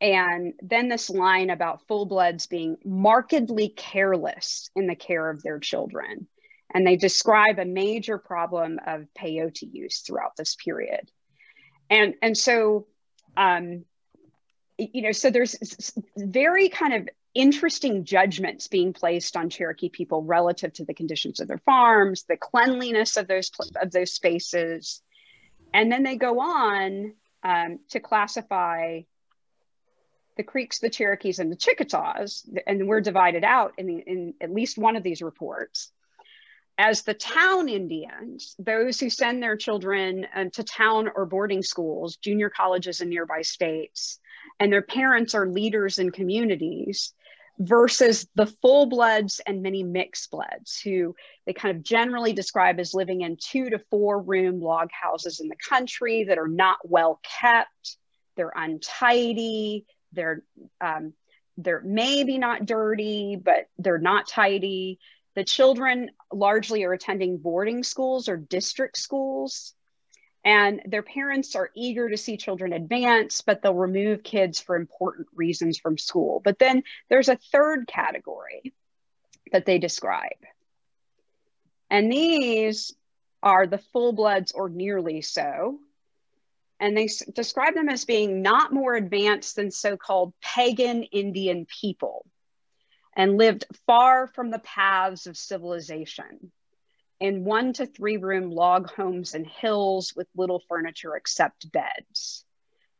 And then this line about full-bloods being markedly careless in the care of their children. And they describe a major problem of peyote use throughout this period. And so, so there's very kind of interesting judgments being placed on Cherokee people relative to the conditions of their farms, the cleanliness of those spaces. And then they go on to classify the Creeks, the Cherokees, and the Chickasaws, and we're divided out in at least one of these reports, as the town Indians, those who send their children to town or boarding schools, junior colleges in nearby states, and their parents are leaders in communities, versus the full-bloods and many mixed-bloods, who they kind of generally describe as living in 2 to 4 room log houses in the country that are not well kept, they're untidy, they're maybe not dirty, but they're not tidy. The children largely are attending boarding schools or district schools, and their parents are eager to see children advance, but they'll remove kids for important reasons from school. But then there's a third category that they describe. And these are the full-bloods or nearly so. And they describe them as being not more advanced than so-called pagan Indian people, and lived far from the paths of civilization, in 1 to 3 room log homes and hills with little furniture except beds.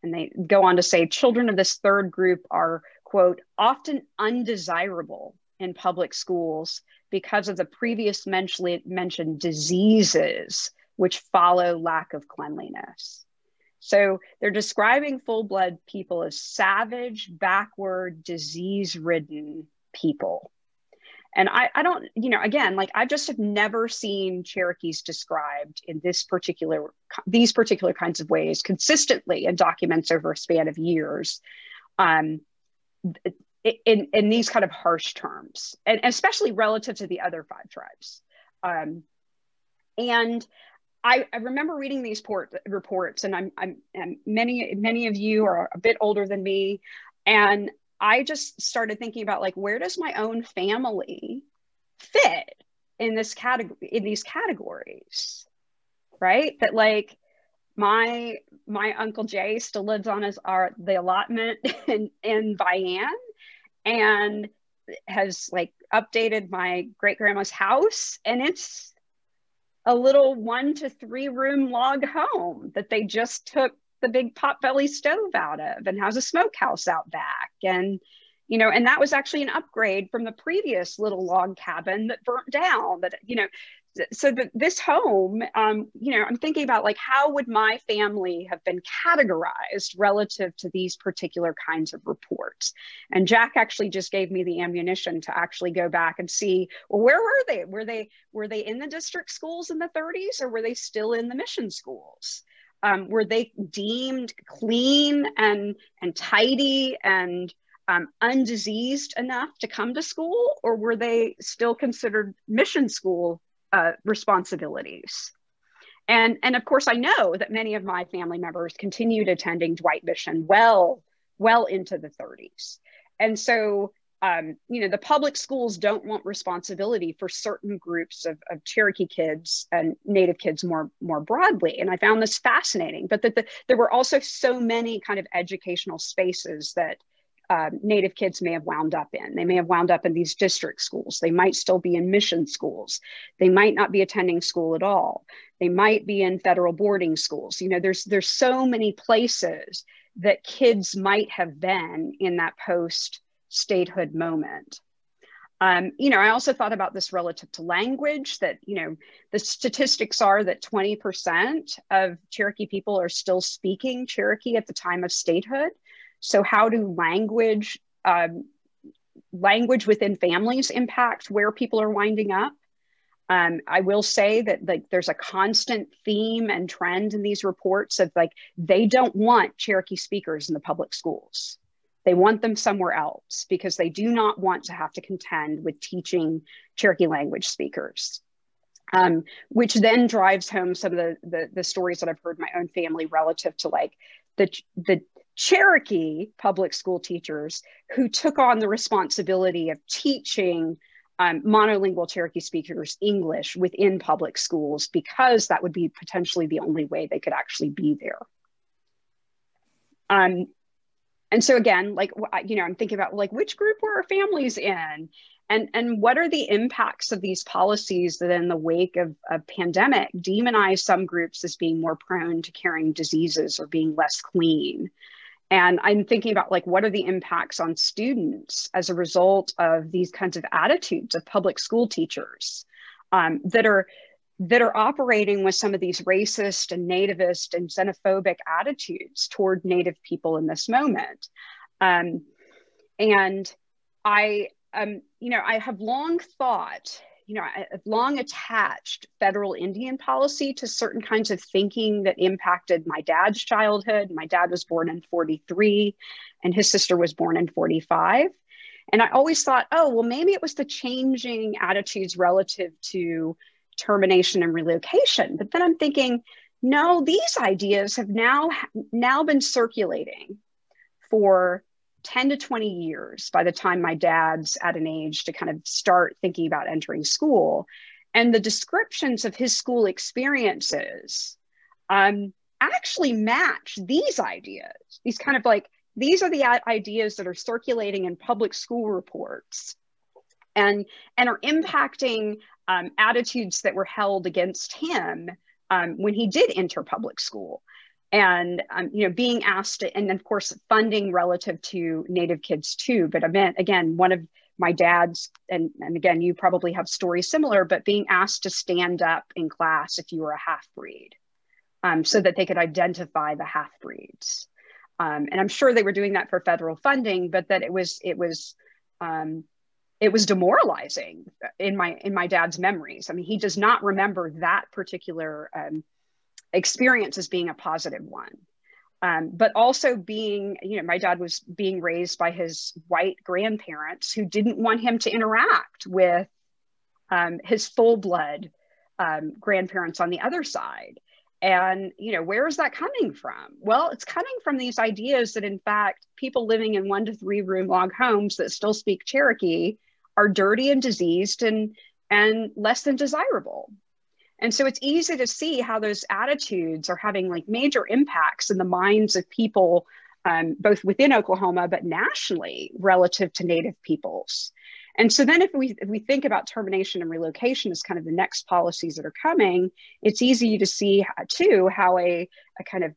And they go on to say children of this third group are, quote, often undesirable in public schools because of the previous mentioned diseases which follow lack of cleanliness. So they're describing full-blood people as savage, backward, disease-ridden people. And I don't, again, like I just have never seen Cherokees described in these particular kinds of ways consistently in documents over a span of years, in these kind of harsh terms, and especially relative to the other 5 tribes. And I remember reading these reports, and many of you are a bit older than me, and I just started thinking about, like, where does my own family fit in this category, in these categories, right? That, like, my Uncle Jay still lives on the allotment in Vian, and has, like, updated my great grandma's house, and it's a little 1 to 3 room log home that they just took the big potbelly stove out of, and has a smokehouse out back. And, you know, and that was actually an upgrade from the previous little log cabin that burnt down. But, you know, so this home, you know, I'm thinking about, like, how would my family have been categorized relative to these particular kinds of reports? And Jack actually just gave me the ammunition to actually go back and see, well, where were they? Were they in the district schools in the 30s, or were they still in the mission schools? Were they deemed clean and tidy and undiseased enough to come to school, or were they still considered mission school responsibilities? And of course, I know that many of my family members continued attending Dwight Mission well into the 30s. And so, you know, the public schools don't want responsibility for certain groups of Cherokee kids and Native kids more broadly. And I found this fascinating, but that there were also so many kind of educational spaces that Native kids may have wound up in. They may have wound up in these district schools. They might still be in mission schools. They might not be attending school at all. They might be in federal boarding schools. You know, there's so many places that kids might have been in that post-statehood moment. You know, I also thought about this relative to language, that, you know, the statistics are that 20% of Cherokee people are still speaking Cherokee at the time of statehood. So how do language within families impact where people are winding up? I will say that, like, there's a constant theme and trend in these reports of, like, they don't want Cherokee speakers in the public schools. They want them somewhere else because they do not want to have to contend with teaching Cherokee language speakers. Which then drives home some of the stories that I've heard in my own family relative to, like, the Cherokee public school teachers who took on the responsibility of teaching monolingual Cherokee speakers English within public schools, because that would be potentially the only way they could actually be there. And so again, like, you know, I'm thinking about, like, which group were our families in? And what are the impacts of these policies that in the wake of a pandemic demonize some groups as being more prone to carrying diseases or being less clean? And I'm thinking about, like, what are the impacts on students as a result of these kinds of attitudes of public school teachers that are operating with some of these racist and nativist and xenophobic attitudes toward Native people in this moment. And I, you know, I have long thought, you know, I've long attached federal Indian policy to certain kinds of thinking that impacted my dad's childhood. My dad was born in 43 and his sister was born in 45. And I always thought, oh, well, maybe it was the changing attitudes relative to termination and relocation. But then I'm thinking, no, these ideas have now been circulating for 10 to 20 years by the time my dad's at an age to kind of start thinking about entering school. And the descriptions of his school experiences actually match these ideas. These kind of, like, these are the ideas that are circulating in public school reports and are impacting attitudes that were held against him when he did enter public school. And, you know, being asked to, and of course, funding relative to Native kids too. But I meant, again, one of my dad's, and again, you probably have stories similar, but being asked to stand up in class if you were a half-breed so that they could identify the half-breeds. And I'm sure they were doing that for federal funding, but that it was demoralizing in my dad's memories. I mean, he does not remember that particular experience as being a positive one. But also being, you know, my dad was being raised by his white grandparents who didn't want him to interact with his full blood grandparents on the other side. And, you know, where is that coming from? Well, it's coming from these ideas that, in fact, people living in 1 to 3 room log homes that still speak Cherokee are dirty and diseased and less than desirable. And so it's easy to see how those attitudes are having like major impacts in the minds of people, both within Oklahoma, but nationally relative to Native peoples. And so then if we think about termination and relocation as kind of the next policies that are coming, it's easy to see too how a kind of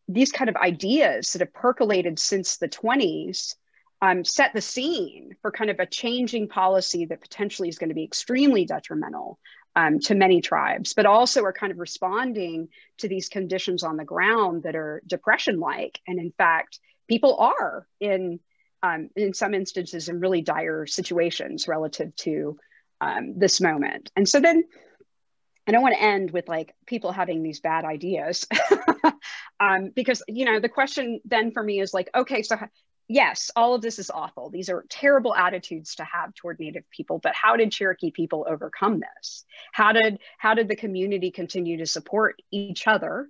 these kind of ideas that have percolated since the 20s set the scene for kind of a changing policy that potentially is going to be extremely detrimental to many tribes, but also are kind of responding to these conditions on the ground that are depression-like. And in fact, people are in some instances in really dire situations relative to this moment. And so then I don't want to end with like people having these bad ideas because, you know, the question then for me is like, okay, so yes, all of this is awful. These are terrible attitudes to have toward Native people, but how did Cherokee people overcome this? How did the community continue to support each other?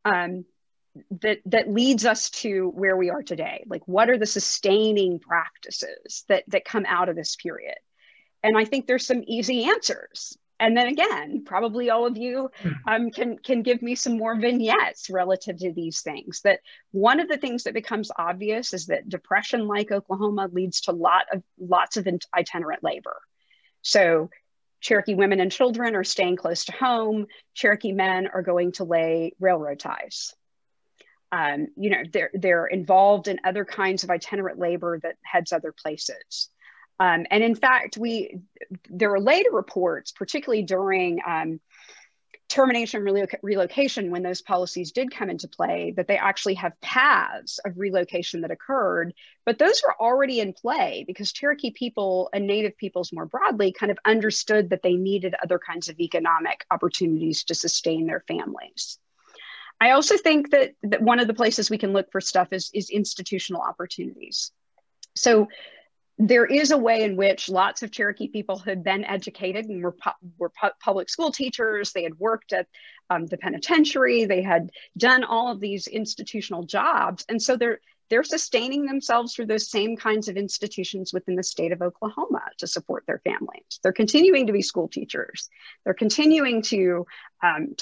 That leads us to where we are today. Like, what are the sustaining practices that come out of this period? And I think there's some easy answers. And then again, probably all of you can give me some more vignettes relative to these things. That one of the things that becomes obvious is that depression, like Oklahoma, leads to lots of itinerant labor. So Cherokee women and children are staying close to home. Cherokee men are going to lay railroad ties. You know, they're involved in other kinds of itinerant labor that heads other places. And in fact, there are later reports, particularly during termination relocation, when those policies did come into play, that they actually have paths of relocation that occurred, but those were already in play because Cherokee people and Native peoples more broadly kind of understood that they needed other kinds of economic opportunities to sustain their families. I also think that one of the places we can look for stuff is institutional opportunities. So there is a way in which lots of Cherokee people had been educated and were public school teachers. They had worked at the penitentiary. They had done all of these institutional jobs. And so they're sustaining themselves through those same kinds of institutions within the state of Oklahoma to support their families. They're continuing to be school teachers. They're continuing to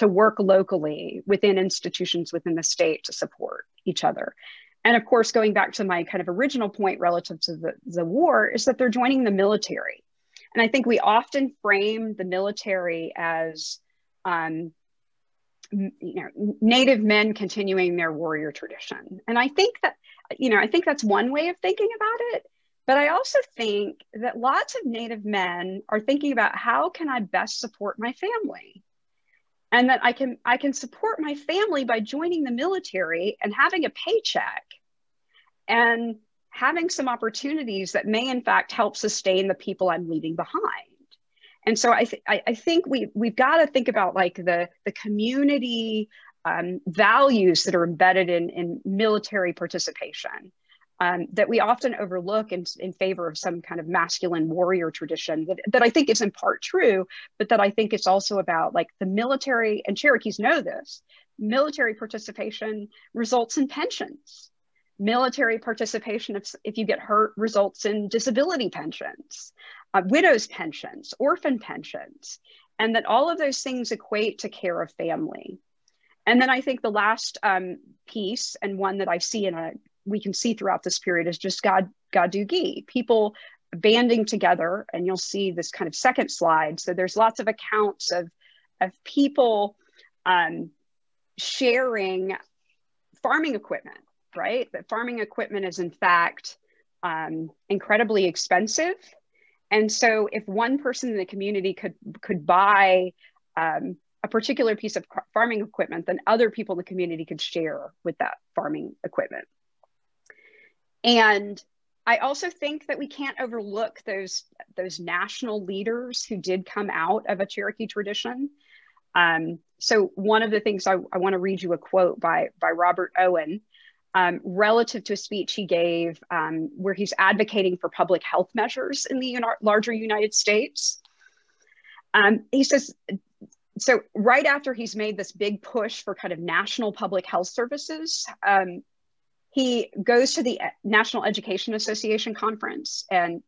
work locally within institutions within the state to support each other. And of course, going back to my kind of original point relative to the war is that they're joining the military. And I think we often frame the military as, you know, Native men continuing their warrior tradition. And I think that, you know, I think that's one way of thinking about it. But I also think that lots of Native men are thinking about how can I best support my family? And that I can support my family by joining the military and having a paycheck and having some opportunities that may in fact help sustain the people I'm leaving behind. And so I think we've got to think about like the community values that are embedded in military participation that we often overlook in favor of some kind of masculine warrior tradition that I think is in part true, but that I think it's also about like the military, and Cherokees know this, military participation results in pensions. Military participation, if you get hurt, results in disability pensions, widows' pensions, orphan pensions, and that all of those things equate to care of family. And then I think the last piece, and one that I see we can see throughout this period, is just Gadugi, people banding together, and you'll see this kind of second slide. So there's lots of accounts of people sharing farming equipment, right? That farming equipment is in fact incredibly expensive. And so if one person in the community could buy a particular piece of farming equipment, then other people in the community could share with that farming equipment. And I also think that we can't overlook those national leaders who did come out of a Cherokee tradition. So one of the things I want to read you a quote by Robert Owen relative to a speech he gave where he's advocating for public health measures in the larger United States. He says, so right after he's made this big push for kind of national public health services, he goes to the National Education Association conference, and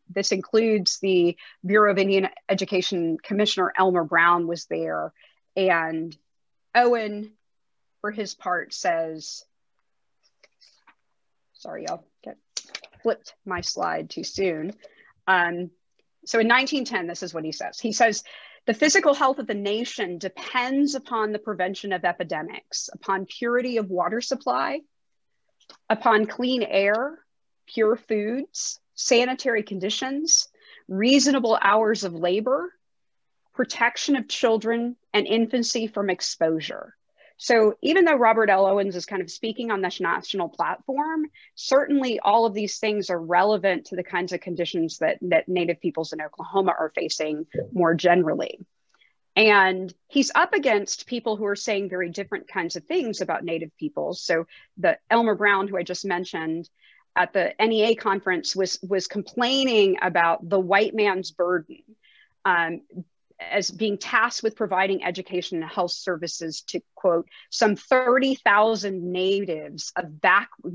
this includes the Bureau of Indian Education Commissioner Elmer Brown was there, and Owen, for his part, says, sorry, y'all flipped my slide too soon. So in 1910, this is what he says. He says, the physical health of the nation depends upon the prevention of epidemics, upon purity of water supply, upon clean air, pure foods, sanitary conditions, reasonable hours of labor, protection of children and infancy from exposure. So even though Robert L. Owens is kind of speaking on this national platform, certainly all of these things are relevant to the kinds of conditions that Native peoples in Oklahoma are facing more generally. And he's up against people who are saying very different kinds of things about Native peoples. So the Elmer Brown, who I just mentioned at the NEA conference, was complaining about the white man's burden as being tasked with providing education and health services to, quote, some 30,000 natives of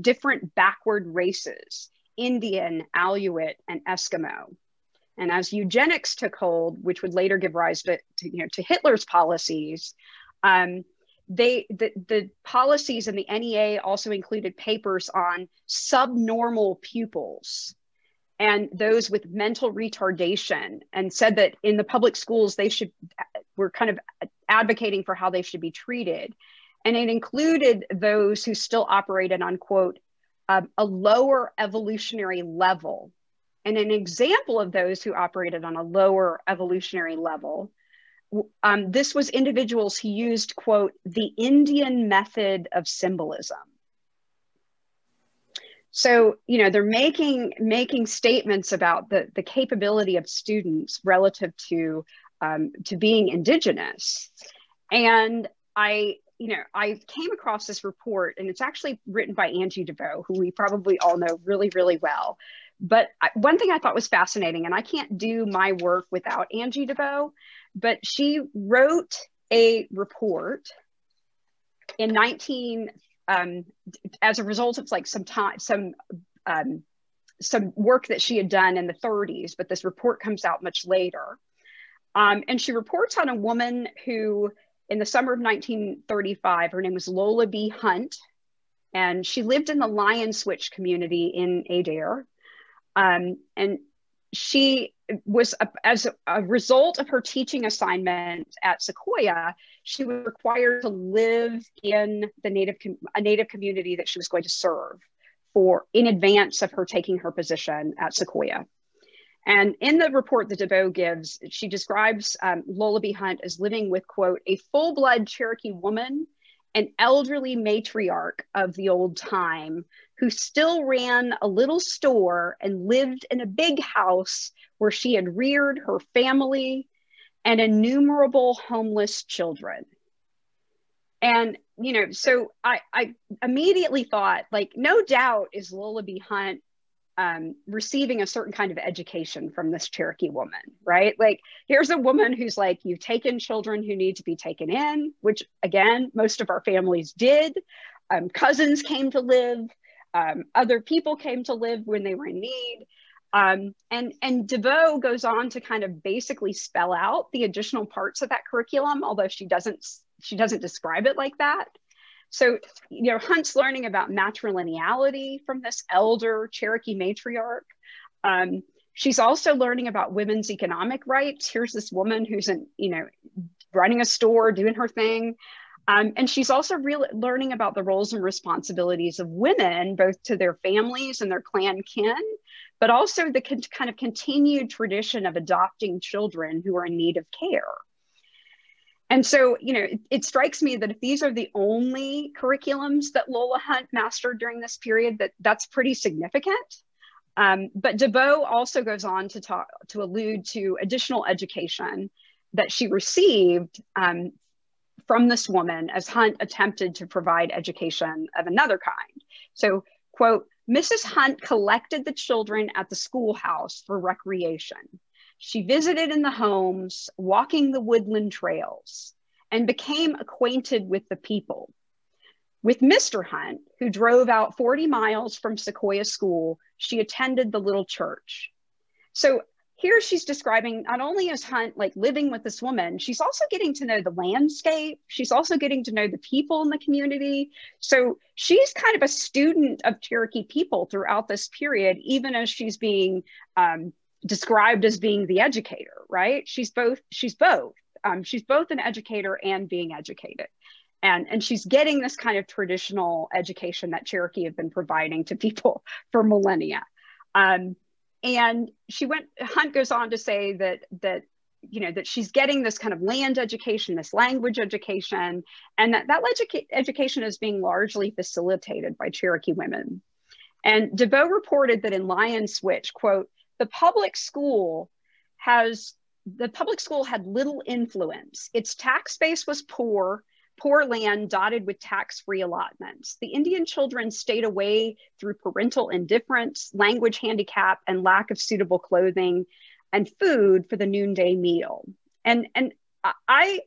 different backward races, Indian, Aleut, and Eskimo. And as eugenics took hold, which would later give rise to Hitler's policies, the policies in the NEA also included papers on subnormal pupils and those with mental retardation, and said that in the public schools, were kind of advocating for how they should be treated. And it included those who still operated on, quote, a lower evolutionary level. And an example of those who operated on a lower evolutionary level, this was individuals who used, quote, the Indian method of symbolism. So, they're making statements about the capability of students relative to being indigenous. And I came across this report, and it's actually written by Angie DeVoe, who we probably all know really, really well. But one thing I thought was fascinating, and I can't do my work without Angie DeVoe, but she wrote a report in as a result of like some work that she had done in the 30s, but this report comes out much later. And she reports on a woman who, in the summer of 1935, her name was Lola B. Hunt, and she lived in the Lion Switch community in Adair. And she was, as a result of her teaching assignment at Sequoia, she was required to live in a Native community that she was going to serve in advance of her taking her position at Sequoia. And in the report that DeVoe gives, she describes Lola B. Hunt as living with, quote, a full-blood Cherokee woman, an elderly matriarch of the old time, who still ran a little store and lived in a big house where she had reared her family and innumerable homeless children. And, so I immediately thought, like, no doubt is Lola B. Hunt receiving a certain kind of education from this Cherokee woman, right? Like, here's a woman who's like, you've taken children who need to be taken in, which again, most of our families did. Cousins came to live, other people came to live when they were in need. And DeVoe goes on to kind of basically spell out the additional parts of that curriculum, although she doesn't describe it like that. So, Hunt's learning about matrilineality from this elder Cherokee matriarch. She's also learning about women's economic rights. Here's this woman who's running a store, doing her thing. And she's also really learning about the roles and responsibilities of women, both to their families and their clan kin, but also the kind of continued tradition of adopting children who are in need of care. And so, it strikes me that if these are the only curriculums that Lola Hunt mastered during this period, that's pretty significant. But DeVoe also goes on to allude to additional education that she received from this woman as Hunt attempted to provide education of another kind. So, quote, Mrs. Hunt collected the children at the schoolhouse for recreation. She visited in the homes, walking the woodland trails, and became acquainted with the people. With Mr. Hunt, who drove out 40 miles from Sequoia School, she attended the little church. So here she's describing not only is Hunt like living with this woman, she's also getting to know the landscape. She's also getting to know the people in the community. So she's kind of a student of Cherokee people throughout this period, even as she's being described as being the educator, right? She's both an educator and being educated. And she's getting this kind of traditional education that Cherokee have been providing to people for millennia. And Hunt goes on to say that she's getting this kind of land education, this language education, and that education is being largely facilitated by Cherokee women. And DeVoe reported that in Lion Switch, quote, the public school had little influence. Its tax base was poor land dotted with tax-free allotments. The Indian children stayed away through parental indifference, language handicap, and lack of suitable clothing and food for the noonday meal. And I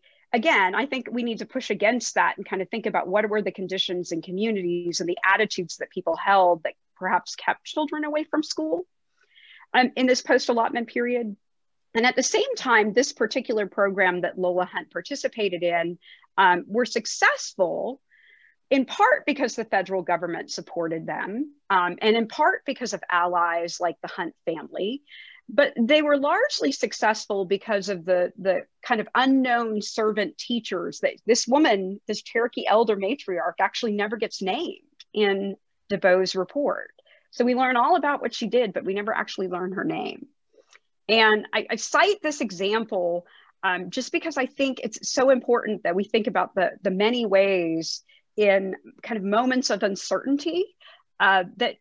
think we need to push against that and kind of think about what were the conditions in communities and the attitudes that people held that perhaps kept children away from school in this post-allotment period. And at the same time, this particular program that Lola Hunt participated in were successful in part because the federal government supported them, and in part because of allies like the Hunt family. But they were largely successful because of the kind of unknown servant teachers that this woman, this Cherokee elder matriarch, actually never gets named in DeVoe's report. So we learn all about what she did, but we never actually learn her name. And I cite this example just because I think it's so important that we think about the many ways in kind of moments of uncertainty that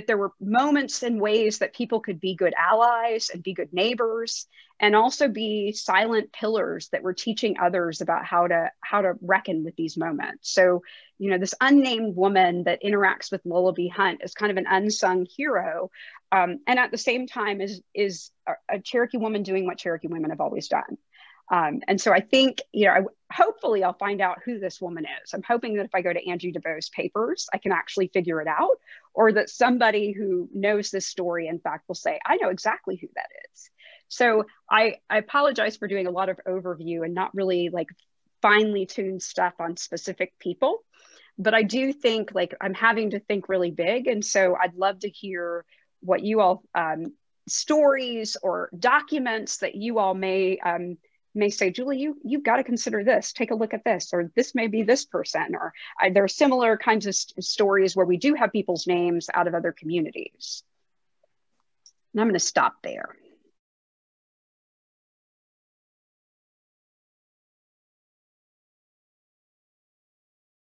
there were moments and ways that people could be good allies and be good neighbors and also be silent pillars that were teaching others about how to reckon with these moments. So, this unnamed woman that interacts with Lola B. Hunt is kind of an unsung hero. And at the same time is a Cherokee woman doing what Cherokee women have always done. And so I think, hopefully I'll find out who this woman is. I'm hoping that if I go to Angie DeVoe's papers, I can actually figure it out, or that somebody who knows this story, in fact, will say, I know exactly who that is. So I apologize for doing a lot of overview and not really like finely tuned stuff on specific people, but I do think like I'm having to think really big. And so I'd love to hear what you all, stories or documents that you all may say, Julie, you've got to consider this, take a look at this, or this may be this person, or there are similar kinds of stories where we do have people's names out of other communities. And I'm going to stop there.